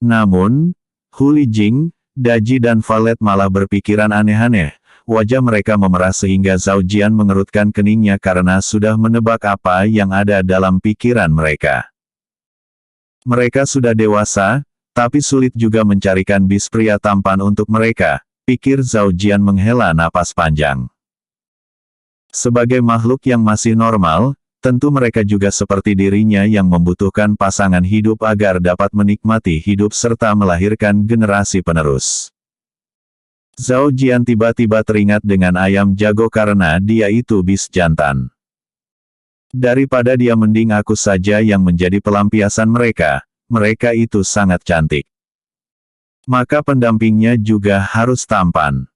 Namun, Hu Lijing, Daji dan Valet malah berpikiran aneh-aneh. Wajah mereka memerah sehingga Zhao Jian mengerutkan keningnya karena sudah menebak apa yang ada dalam pikiran mereka. Mereka sudah dewasa, tapi sulit juga mencarikan bis pria tampan untuk mereka, pikir Zhao Jian menghela napas panjang. Sebagai makhluk yang masih normal, tentu mereka juga seperti dirinya yang membutuhkan pasangan hidup agar dapat menikmati hidup serta melahirkan generasi penerus. Zhao Jian tiba-tiba teringat dengan ayam jago karena dia itu bis jantan. Daripada dia mending aku saja yang menjadi pelampiasan mereka. Mereka itu sangat cantik. Maka pendampingnya juga harus tampan.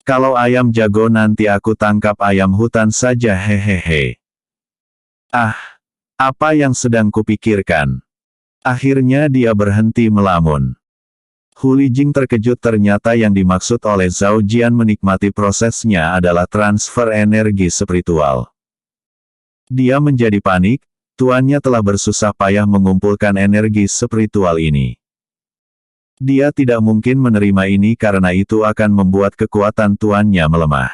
Kalau ayam jago nanti aku tangkap ayam hutan saja hehehe. Ah, apa yang sedang kupikirkan? Akhirnya dia berhenti melamun. Hu Lijing terkejut ternyata yang dimaksud oleh Zhao Jian menikmati prosesnya adalah transfer energi spiritual. Dia menjadi panik. Tuannya telah bersusah payah mengumpulkan energi spiritual ini. Dia tidak mungkin menerima ini karena itu akan membuat kekuatan tuannya melemah.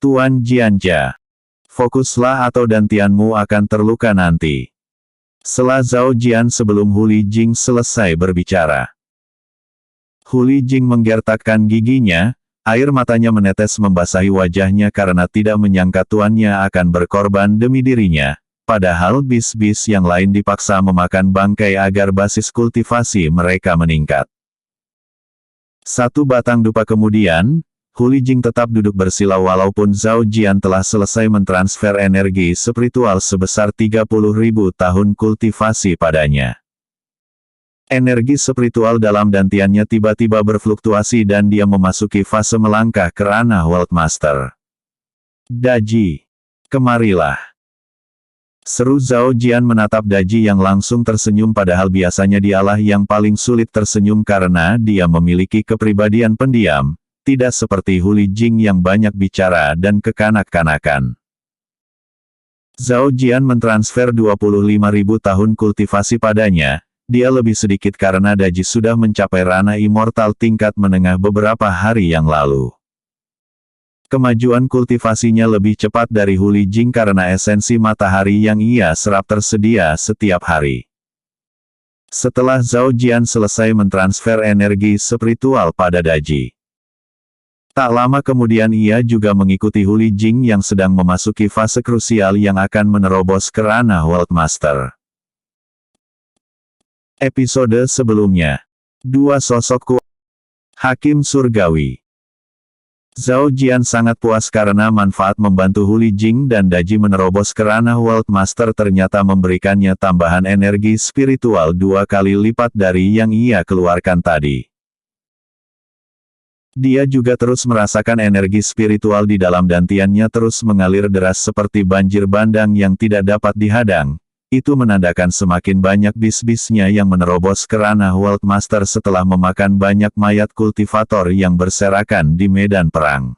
"Tuan Jianja, fokuslah atau dantianmu akan terluka nanti," sela Zhao Jian sebelum Hu Lijing selesai berbicara. Hu Lijing menggertakkan giginya, air matanya menetes membasahi wajahnya karena tidak menyangka tuannya akan berkorban demi dirinya. Padahal bis-bis yang lain dipaksa memakan bangkai agar basis kultivasi mereka meningkat. Satu batang dupa kemudian, Hu Lijing tetap duduk bersilau walaupun Zhao Jian telah selesai mentransfer energi spiritual sebesar 30.000 tahun kultivasi padanya. Energi spiritual dalam dantiannya tiba-tiba berfluktuasi dan dia memasuki fase melangkah ke ranah World Master. "Daji, kemarilah," seru Zhao Jian menatap Daji yang langsung tersenyum padahal biasanya dialah yang paling sulit tersenyum karena dia memiliki kepribadian pendiam, tidak seperti Hu Lijing yang banyak bicara dan kekanak-kanakan. Zhao Jian mentransfer 25.000 tahun kultivasi padanya, dia lebih sedikit karena Daji sudah mencapai ranah immortal tingkat menengah beberapa hari yang lalu. Kemajuan kultivasinya lebih cepat dari Hu Lijing karena esensi matahari yang ia serap tersedia setiap hari. Setelah Zhao Jian selesai mentransfer energi spiritual pada Daji, tak lama kemudian ia juga mengikuti Hu Lijing yang sedang memasuki fase krusial yang akan menerobos ke ranah World Master. Episode sebelumnya, dua sosok kuat. Hakim Surgawi. Zhao Jian sangat puas karena manfaat membantu Hu Lijing dan Daji menerobos ke ranah World Master ternyata memberikannya tambahan energi spiritual 2 kali lipat dari yang ia keluarkan tadi. Dia juga terus merasakan energi spiritual di dalam dantiannya terus mengalir deras seperti banjir bandang yang tidak dapat dihadang. Itu menandakan semakin banyak bis-bisnya yang menerobos ke ranah World Master setelah memakan banyak mayat kultivator yang berserakan di medan perang.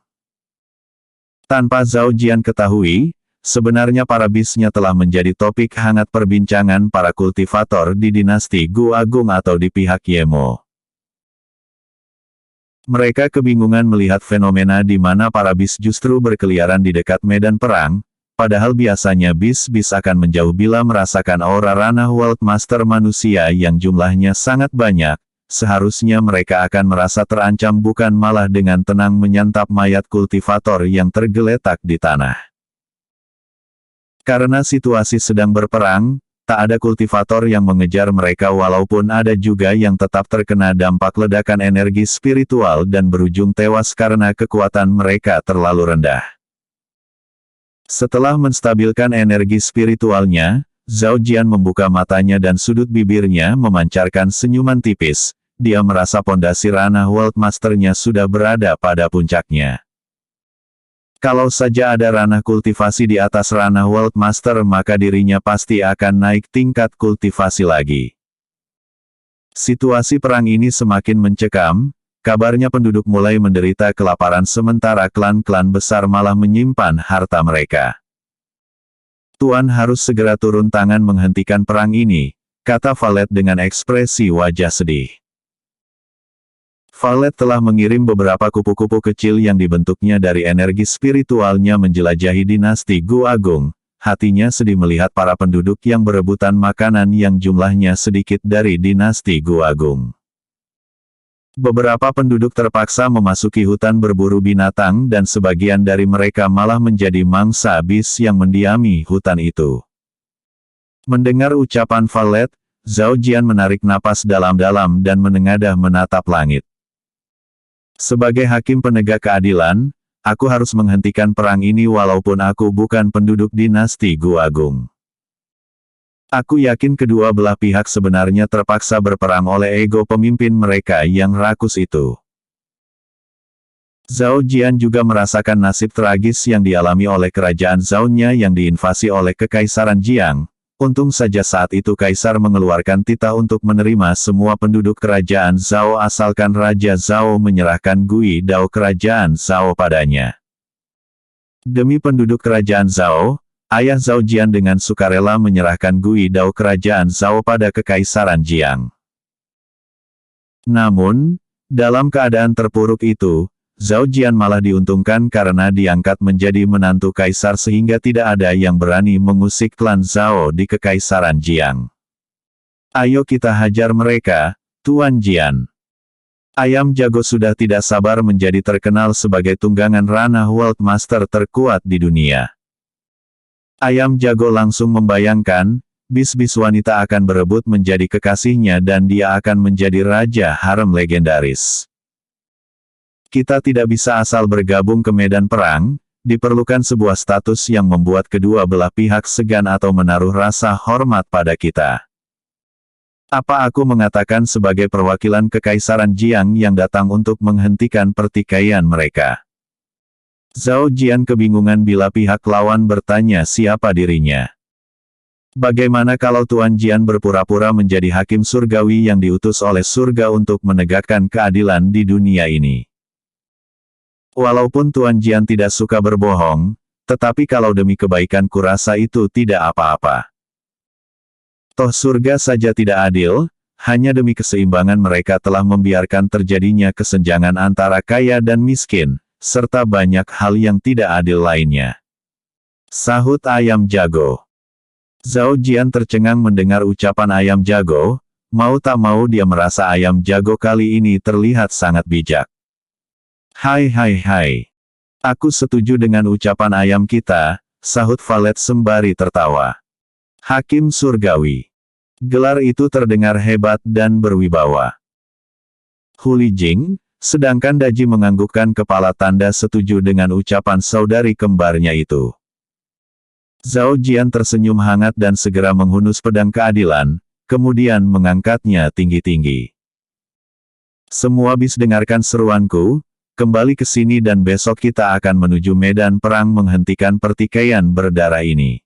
Tanpa Zhao Jian ketahui, sebenarnya para bisnya telah menjadi topik hangat perbincangan para kultivator di dinasti Gu Agung atau di pihak Yemo. Mereka kebingungan melihat fenomena di mana para bis justru berkeliaran di dekat medan perang, padahal biasanya bis-bis akan menjauh bila merasakan aura ranah World Master manusia yang jumlahnya sangat banyak, seharusnya mereka akan merasa terancam bukan malah dengan tenang menyantap mayat kultivator yang tergeletak di tanah. Karena situasi sedang berperang, tak ada kultivator yang mengejar mereka walaupun ada juga yang tetap terkena dampak ledakan energi spiritual dan berujung tewas karena kekuatan mereka terlalu rendah. Setelah menstabilkan energi spiritualnya, Zhao Jian membuka matanya dan sudut bibirnya memancarkan senyuman tipis. Dia merasa pondasi ranah World Master-nya sudah berada pada puncaknya. Kalau saja ada ranah kultivasi di atas ranah World Master maka dirinya pasti akan naik tingkat kultivasi lagi. Situasi perang ini semakin mencekam, kabarnya penduduk mulai menderita kelaparan sementara klan-klan besar malah menyimpan harta mereka. Tuan harus segera turun tangan menghentikan perang ini, kata Valet dengan ekspresi wajah sedih. Valet telah mengirim beberapa kupu-kupu kecil yang dibentuknya dari energi spiritualnya menjelajahi dinasti Gu Agung. Hatinya sedih melihat para penduduk yang berebutan makanan yang jumlahnya sedikit dari dinasti Gu Agung. Beberapa penduduk terpaksa memasuki hutan berburu binatang dan sebagian dari mereka malah menjadi mangsa bis yang mendiami hutan itu. Mendengar ucapan Valet, Zhao Jian menarik napas dalam-dalam dan menengadah menatap langit. Sebagai hakim penegak keadilan, aku harus menghentikan perang ini walaupun aku bukan penduduk dinasti Gu Agung. Aku yakin kedua belah pihak sebenarnya terpaksa berperang oleh ego pemimpin mereka yang rakus itu. Zhao Jian juga merasakan nasib tragis yang dialami oleh kerajaan Zhao-nya yang diinvasi oleh Kekaisaran Jiang. Untung saja saat itu Kaisar mengeluarkan titah untuk menerima semua penduduk kerajaan Zhao asalkan Raja Zhao menyerahkan Gui Dao kerajaan Zhao padanya. Demi penduduk kerajaan Zhao, ayah Zhao Jian dengan sukarela menyerahkan Gui Dao kerajaan Zhao pada Kekaisaran Jiang. Namun, dalam keadaan terpuruk itu, Zhao Jian malah diuntungkan karena diangkat menjadi menantu kaisar sehingga tidak ada yang berani mengusik klan Zhao di Kekaisaran Jiang. Ayo kita hajar mereka, Tuan Jian. Ayam jago sudah tidak sabar menjadi terkenal sebagai tunggangan ranah World Master terkuat di dunia. Ayam jago langsung membayangkan, bis-bis wanita akan berebut menjadi kekasihnya dan dia akan menjadi raja harem legendaris. Kita tidak bisa asal bergabung ke medan perang, diperlukan sebuah status yang membuat kedua belah pihak segan atau menaruh rasa hormat pada kita. Apa aku mengatakan sebagai perwakilan Kekaisaran Jiang yang datang untuk menghentikan pertikaian mereka? Zhao Jian kebingungan bila pihak lawan bertanya siapa dirinya. Bagaimana kalau Tuan Jian berpura-pura menjadi hakim surgawi yang diutus oleh surga untuk menegakkan keadilan di dunia ini? Walaupun Tuan Jian tidak suka berbohong, tetapi kalau demi kebaikan kurasa itu tidak apa-apa. Toh surga saja tidak adil, hanya demi keseimbangan mereka telah membiarkan terjadinya kesenjangan antara kaya dan miskin, serta banyak hal yang tidak adil lainnya. Sahut ayam jago. Zhao Jian tercengang mendengar ucapan ayam jago, mau tak mau dia merasa ayam jago kali ini terlihat sangat bijak. Hai. Aku setuju dengan ucapan ayam kita, sahut Valet sembari tertawa. Hakim surgawi. Gelar itu terdengar hebat dan berwibawa. Huli Jing, sedangkan Daji menganggukkan kepala tanda setuju dengan ucapan saudari kembarnya itu. Zhao Jian tersenyum hangat dan segera menghunus pedang keadilan, kemudian mengangkatnya tinggi-tinggi. Semua bis dengarkan seruanku. Kembali ke sini dan besok kita akan menuju medan perang menghentikan pertikaian berdarah ini.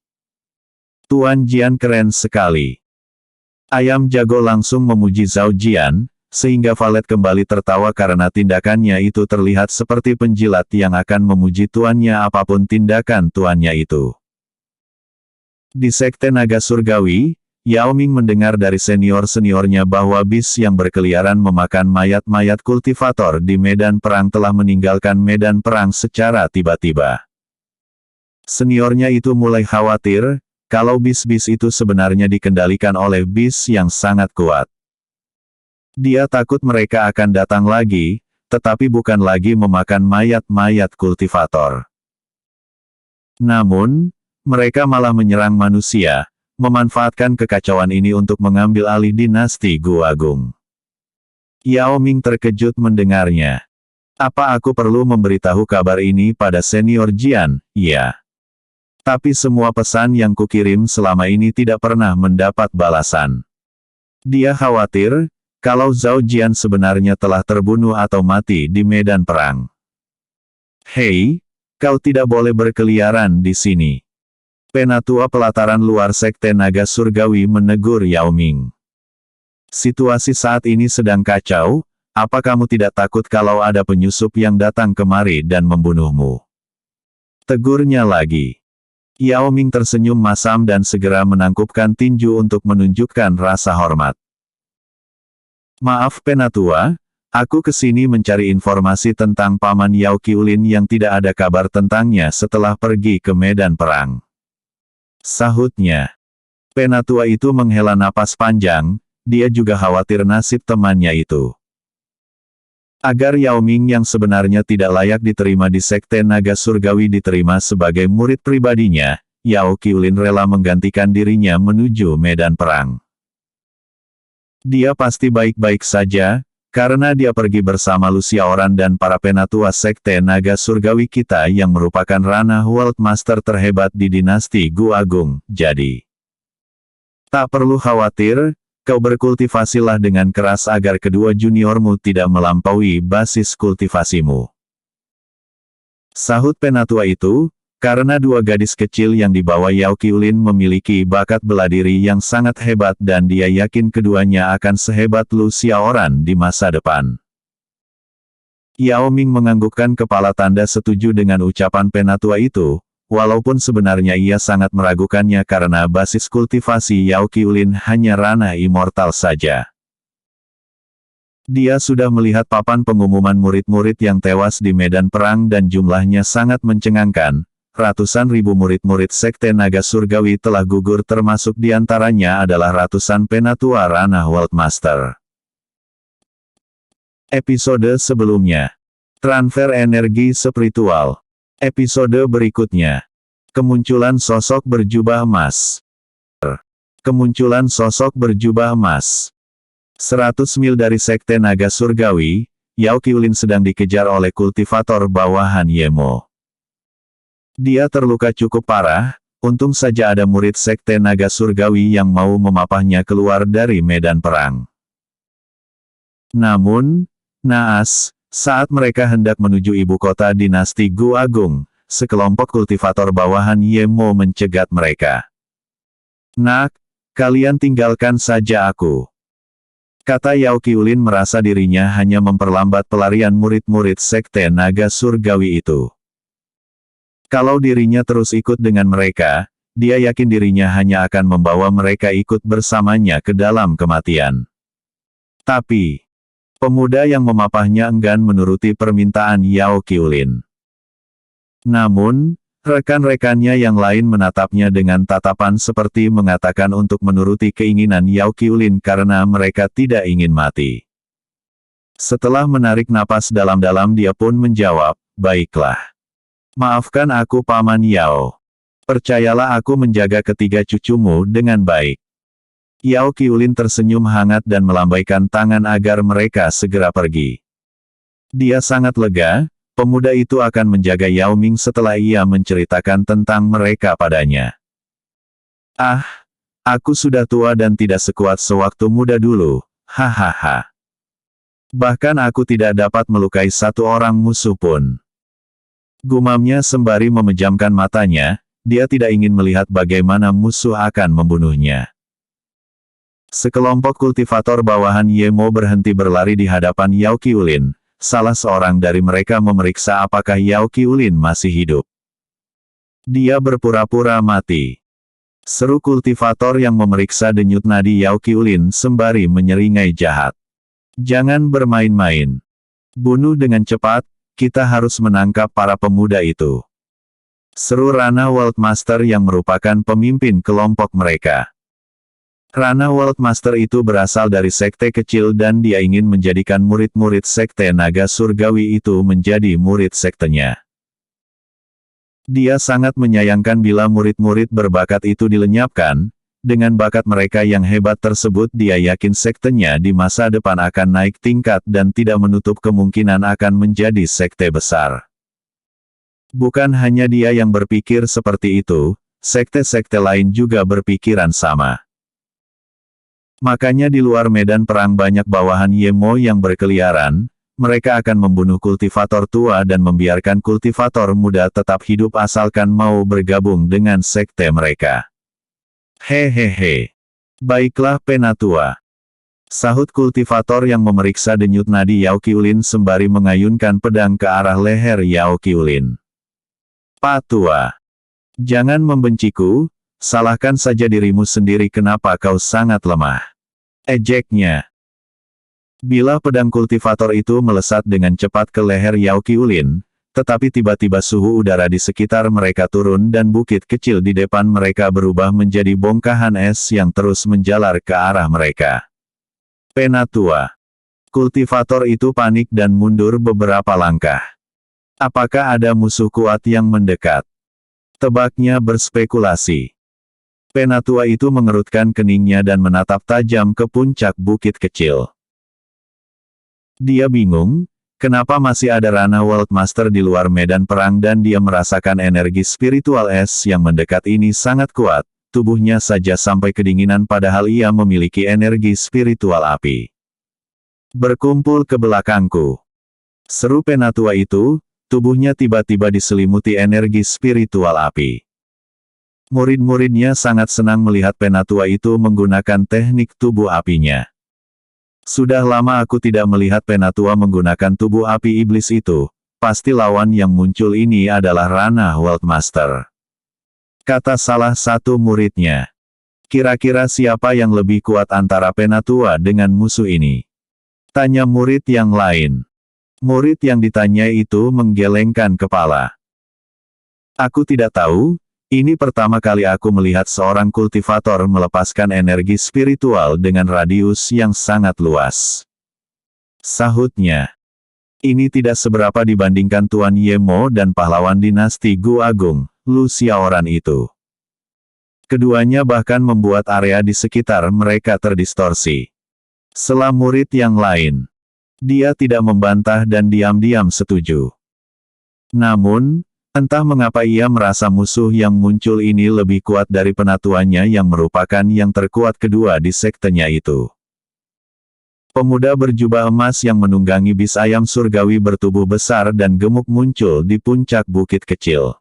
Tuan Jian keren sekali. Ayam jago langsung memuji Zhao Jian, sehingga Valet kembali tertawa karena tindakannya itu terlihat seperti penjilat yang akan memuji tuannya apapun tindakan tuannya itu. Di Sekte Naga Surgawi, Yao Ming mendengar dari senior-seniornya bahwa bis yang berkeliaran memakan mayat-mayat kultivator di medan perang telah meninggalkan medan perang secara tiba-tiba. Seniornya itu mulai khawatir, kalau bis-bis itu sebenarnya dikendalikan oleh bis yang sangat kuat. Dia takut mereka akan datang lagi, tetapi bukan lagi memakan mayat-mayat kultivator. Namun, mereka malah menyerang manusia. memanfaatkan kekacauan ini untuk mengambil alih dinasti Gu Agung. Yao Ming terkejut mendengarnya. Apa aku perlu memberitahu kabar ini pada senior Jian? Ya. Tapi semua pesan yang kukirim selama ini tidak pernah mendapat balasan. Dia khawatir, kalau Zhao Jian sebenarnya telah terbunuh atau mati di medan perang. Hei, kau tidak boleh berkeliaran di sini. Penatua pelataran luar Sekte Naga Surgawi menegur Yao Ming. Situasi saat ini sedang kacau, apa kamu tidak takut kalau ada penyusup yang datang kemari dan membunuhmu? Tegurnya lagi. Yao Ming tersenyum masam dan segera menangkupkan tinju untuk menunjukkan rasa hormat. Maaf Penatua, aku kesini mencari informasi tentang Paman Yao Qiulin yang tidak ada kabar tentangnya setelah pergi ke medan perang. Sahutnya. Penatua itu menghela napas panjang, dia juga khawatir nasib temannya itu. Agar Yao Ming yang sebenarnya tidak layak diterima di Sekte Naga Surgawi diterima sebagai murid pribadinya, Yao Qiulin rela menggantikan dirinya menuju medan perang. Dia pasti baik-baik saja, karena dia pergi bersama Lu Xiaoran dan para penatua Sekte Naga Surgawi kita yang merupakan ranah World Master terhebat di dinasti Gu Agung, jadi tak perlu khawatir, kau berkultivasilah dengan keras agar kedua juniormu tidak melampaui basis kultivasimu. Sahut penatua itu, karena dua gadis kecil yang dibawa Yao Qiulin memiliki bakat bela diri yang sangat hebat dan dia yakin keduanya akan sehebat Lu Xiaoran di masa depan. Yao Ming menganggukkan kepala tanda setuju dengan ucapan penatua itu, walaupun sebenarnya ia sangat meragukannya karena basis kultivasi Yao Qiulin hanya ranah immortal saja. Dia sudah melihat papan pengumuman murid-murid yang tewas di medan perang dan jumlahnya sangat mencengangkan. Ratusan ribu murid-murid Sekte Naga Surgawi telah gugur termasuk diantaranya adalah ratusan penatua ranah World Master. Episode sebelumnya. Transfer energi spiritual. Episode berikutnya. Kemunculan sosok berjubah emas. Kemunculan sosok berjubah emas. 100 mil dari Sekte Naga Surgawi, Yao Qiulin sedang dikejar oleh kultivator bawahan Yemo. Dia terluka cukup parah, untung saja ada murid Sekte Naga Surgawi yang mau memapahnya keluar dari medan perang. Namun, naas, saat mereka hendak menuju ibu kota dinasti Gu Agung, sekelompok kultivator bawahan Yemo mencegat mereka. Nak, kalian tinggalkan saja aku. Kata Yao Qiulin merasa dirinya hanya memperlambat pelarian murid-murid Sekte Naga Surgawi itu. Kalau dirinya terus ikut dengan mereka, dia yakin dirinya hanya akan membawa mereka ikut bersamanya ke dalam kematian. Tapi, pemuda yang memapahnya enggan menuruti permintaan Yao Qiulin. Namun, rekan-rekannya yang lain menatapnya dengan tatapan seperti mengatakan untuk menuruti keinginan Yao Qiulin karena mereka tidak ingin mati. Setelah menarik napas dalam-dalam dia pun menjawab, baiklah. Maafkan aku Paman Yao. Percayalah aku menjaga ketiga cucumu dengan baik. Yao Qiulin tersenyum hangat dan melambaikan tangan agar mereka segera pergi. Dia sangat lega, pemuda itu akan menjaga Yao Ming setelah ia menceritakan tentang mereka padanya. Ah, aku sudah tua dan tidak sekuat sewaktu muda dulu, hahaha. Bahkan aku tidak dapat melukai satu orang musuh pun. Gumamnya sembari memejamkan matanya, dia tidak ingin melihat bagaimana musuh akan membunuhnya. Sekelompok kultivator bawahan Yemo berhenti berlari di hadapan Yao Qiulin, salah seorang dari mereka memeriksa apakah Yao Qiulin masih hidup. Dia berpura-pura mati. Seru kultivator yang memeriksa denyut nadi Yao Qiulin sembari menyeringai jahat. Jangan bermain-main. Bunuh dengan cepat. Kita harus menangkap para pemuda itu. Seru Rana World Master yang merupakan pemimpin kelompok mereka. Rana World Master itu berasal dari sekte kecil dan dia ingin menjadikan murid-murid Sekte Naga Surgawi itu menjadi murid sektenya. Dia sangat menyayangkan bila murid-murid berbakat itu dilenyapkan, Dengan bakat mereka yang hebat tersebut dia yakin sektenya di masa depan akan naik tingkat dan tidak menutup kemungkinan akan menjadi sekte besar. Bukan hanya dia yang berpikir seperti itu, sekte-sekte lain juga berpikiran sama. Makanya di luar medan perang banyak bawahan Yemo yang berkeliaran, mereka akan membunuh kultivator tua dan membiarkan kultivator muda tetap hidup asalkan mau bergabung dengan sekte mereka. Hehehe. Baiklah Penatua. Sahut kultivator yang memeriksa denyut nadi Yao Qiulin sembari mengayunkan pedang ke arah leher Yao Qiulin. Pak Tua. Jangan membenciku, salahkan saja dirimu sendiri kenapa kau sangat lemah. Ejeknya. Bila pedang kultivator itu melesat dengan cepat ke leher Yao Qiulin, tetapi tiba-tiba suhu udara di sekitar mereka turun dan bukit kecil di depan mereka berubah menjadi bongkahan es yang terus menjalar ke arah mereka. Penatua. Kultivator itu panik dan mundur beberapa langkah. Apakah ada musuh kuat yang mendekat? Tebaknya berspekulasi. Penatua itu mengerutkan keningnya dan menatap tajam ke puncak bukit kecil. Dia bingung. Kenapa masih ada Rana World Master di luar medan perang dan dia merasakan energi spiritual es yang mendekat ini sangat kuat, tubuhnya saja sampai kedinginan padahal ia memiliki energi spiritual api. Berkumpul ke belakangku. Seru Penatua itu, tubuhnya tiba-tiba diselimuti energi spiritual api. Murid-muridnya sangat senang melihat Penatua itu menggunakan teknik tubuh apinya. Sudah lama aku tidak melihat Penatua menggunakan tubuh api iblis itu, pasti lawan yang muncul ini adalah Rana World Master. Kata salah satu muridnya. Kira-kira siapa yang lebih kuat antara Penatua dengan musuh ini? Tanya murid yang lain. Murid yang ditanya itu menggelengkan kepala. Aku tidak tahu. Ini pertama kali aku melihat seorang kultivator melepaskan energi spiritual dengan radius yang sangat luas. Sahutnya. Ini tidak seberapa dibandingkan Tuan Yemo dan pahlawan dinasti Gu Agung, Lu Xiaoran itu. Keduanya bahkan membuat area di sekitar mereka terdistorsi. Sela murid yang lain. Dia tidak membantah dan diam-diam setuju. Namun, entah mengapa ia merasa musuh yang muncul ini lebih kuat dari penatuannya yang merupakan yang terkuat kedua di sektenya itu. Pemuda berjubah emas yang menunggangi bis ayam surgawi bertubuh besar dan gemuk muncul di puncak bukit kecil.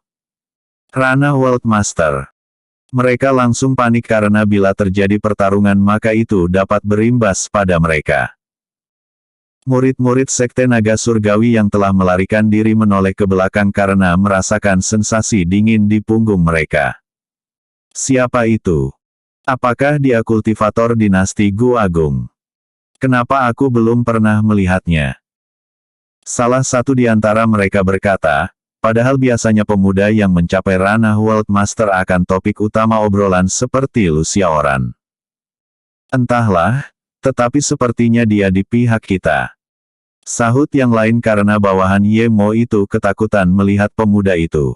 Rana World Master. Mereka langsung panik karena bila terjadi pertarungan maka itu dapat berimbas pada mereka. Murid-murid Sekte Naga Surgawi yang telah melarikan diri menoleh ke belakang karena merasakan sensasi dingin di punggung mereka. Siapa itu? Apakah dia kultivator dinasti Gu Agung? Kenapa aku belum pernah melihatnya? Salah satu di antara mereka berkata, padahal biasanya pemuda yang mencapai ranah World Master akan topik utama obrolan seperti Lu Xiaoran. Entahlah, tetapi sepertinya dia di pihak kita. Sahut yang lain karena bawahan Yemo itu ketakutan melihat pemuda itu.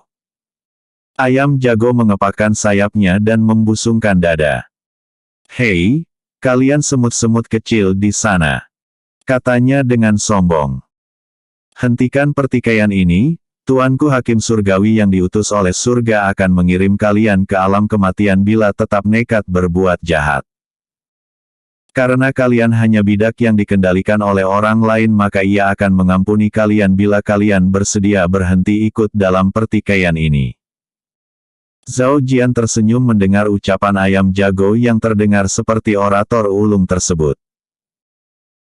Ayam jago mengepakkan sayapnya dan membusungkan dada. Hei, kalian semut-semut kecil di sana. Katanya dengan sombong. Hentikan pertikaian ini, Tuanku Hakim Surgawi yang diutus oleh surga akan mengirim kalian ke alam kematian bila tetap nekat berbuat jahat. Karena kalian hanya bidak yang dikendalikan oleh orang lain maka ia akan mengampuni kalian bila kalian bersedia berhenti ikut dalam pertikaian ini. Zhao Jian tersenyum mendengar ucapan ayam jago yang terdengar seperti orator ulung tersebut.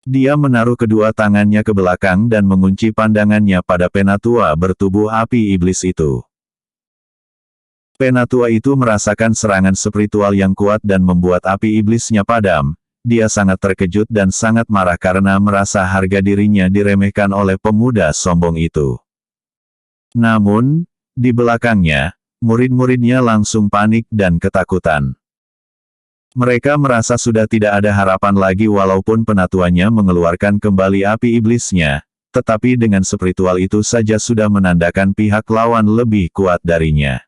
Dia menaruh kedua tangannya ke belakang dan mengunci pandangannya pada penatua bertubuh api iblis itu. Penatua itu merasakan serangan spiritual yang kuat dan membuat api iblisnya padam. Dia sangat terkejut dan sangat marah karena merasa harga dirinya diremehkan oleh pemuda sombong itu. Namun, di belakangnya, murid-muridnya langsung panik dan ketakutan. Mereka merasa sudah tidak ada harapan lagi walaupun penatuannya mengeluarkan kembali api iblisnya, tetapi dengan spiritual itu saja sudah menandakan pihak lawan lebih kuat darinya.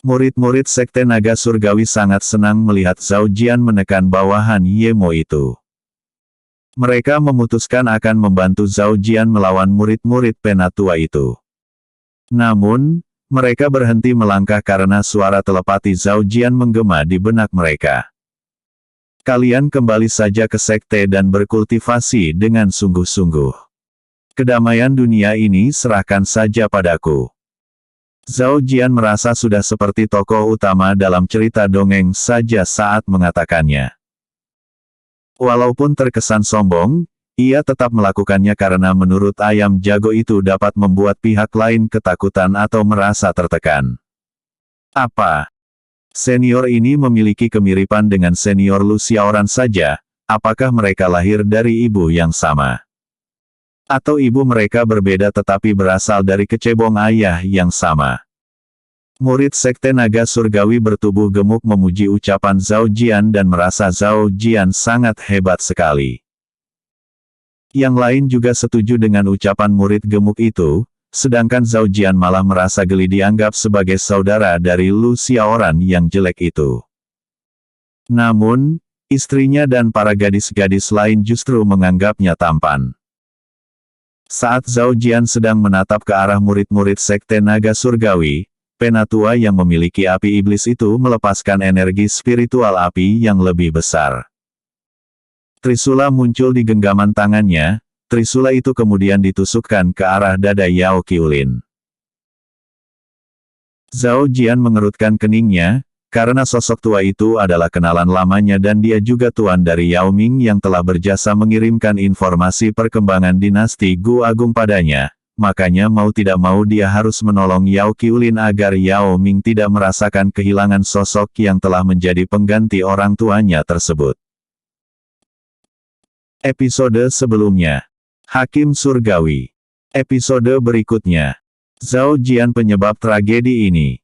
Murid-murid Sekte Naga Surgawi sangat senang melihat Zhao Jian menekan bawahan Yemo itu. Mereka memutuskan akan membantu Zhao Jian melawan murid-murid penatua itu. Namun, mereka berhenti melangkah karena suara telepati Zhao Jian menggema di benak mereka. Kalian kembali saja ke sekte dan berkultivasi dengan sungguh-sungguh. Kedamaian dunia ini serahkan saja padaku. Zhao Jian merasa sudah seperti tokoh utama dalam cerita dongeng saja saat mengatakannya. Walaupun terkesan sombong, ia tetap melakukannya karena menurut ayam jago itu dapat membuat pihak lain ketakutan atau merasa tertekan. Apa? Senior ini memiliki kemiripan dengan senior Lu Xiaoran saja, apakah mereka lahir dari ibu yang sama? Atau ibu mereka berbeda tetapi berasal dari kecebong ayah yang sama? Murid Sekte Naga Surgawi bertubuh gemuk memuji ucapan Zhao Jian dan merasa Zhao Jian sangat hebat sekali. Yang lain juga setuju dengan ucapan murid gemuk itu, sedangkan Zhao Jian malah merasa geli dianggap sebagai saudara dari Lu Xiaoran yang jelek itu. Namun, istrinya dan para gadis-gadis lain justru menganggapnya tampan. Saat Zhao Jian sedang menatap ke arah murid-murid Sekte Naga Surgawi, penatua yang memiliki api iblis itu melepaskan energi spiritual api yang lebih besar. Trisula muncul di genggaman tangannya, trisula itu kemudian ditusukkan ke arah dada Yao Qiulin. Zhao Jian mengerutkan keningnya, karena sosok tua itu adalah kenalan lamanya dan dia juga tuan dari Yao Ming yang telah berjasa mengirimkan informasi perkembangan dinasti Gu Agung padanya. Makanya mau tidak mau dia harus menolong Yao Qiulin agar Yao Ming tidak merasakan kehilangan sosok yang telah menjadi pengganti orang tuanya tersebut. Episode sebelumnya. Hakim Surgawi. Episode berikutnya. Zhao Jian penyebab tragedi ini.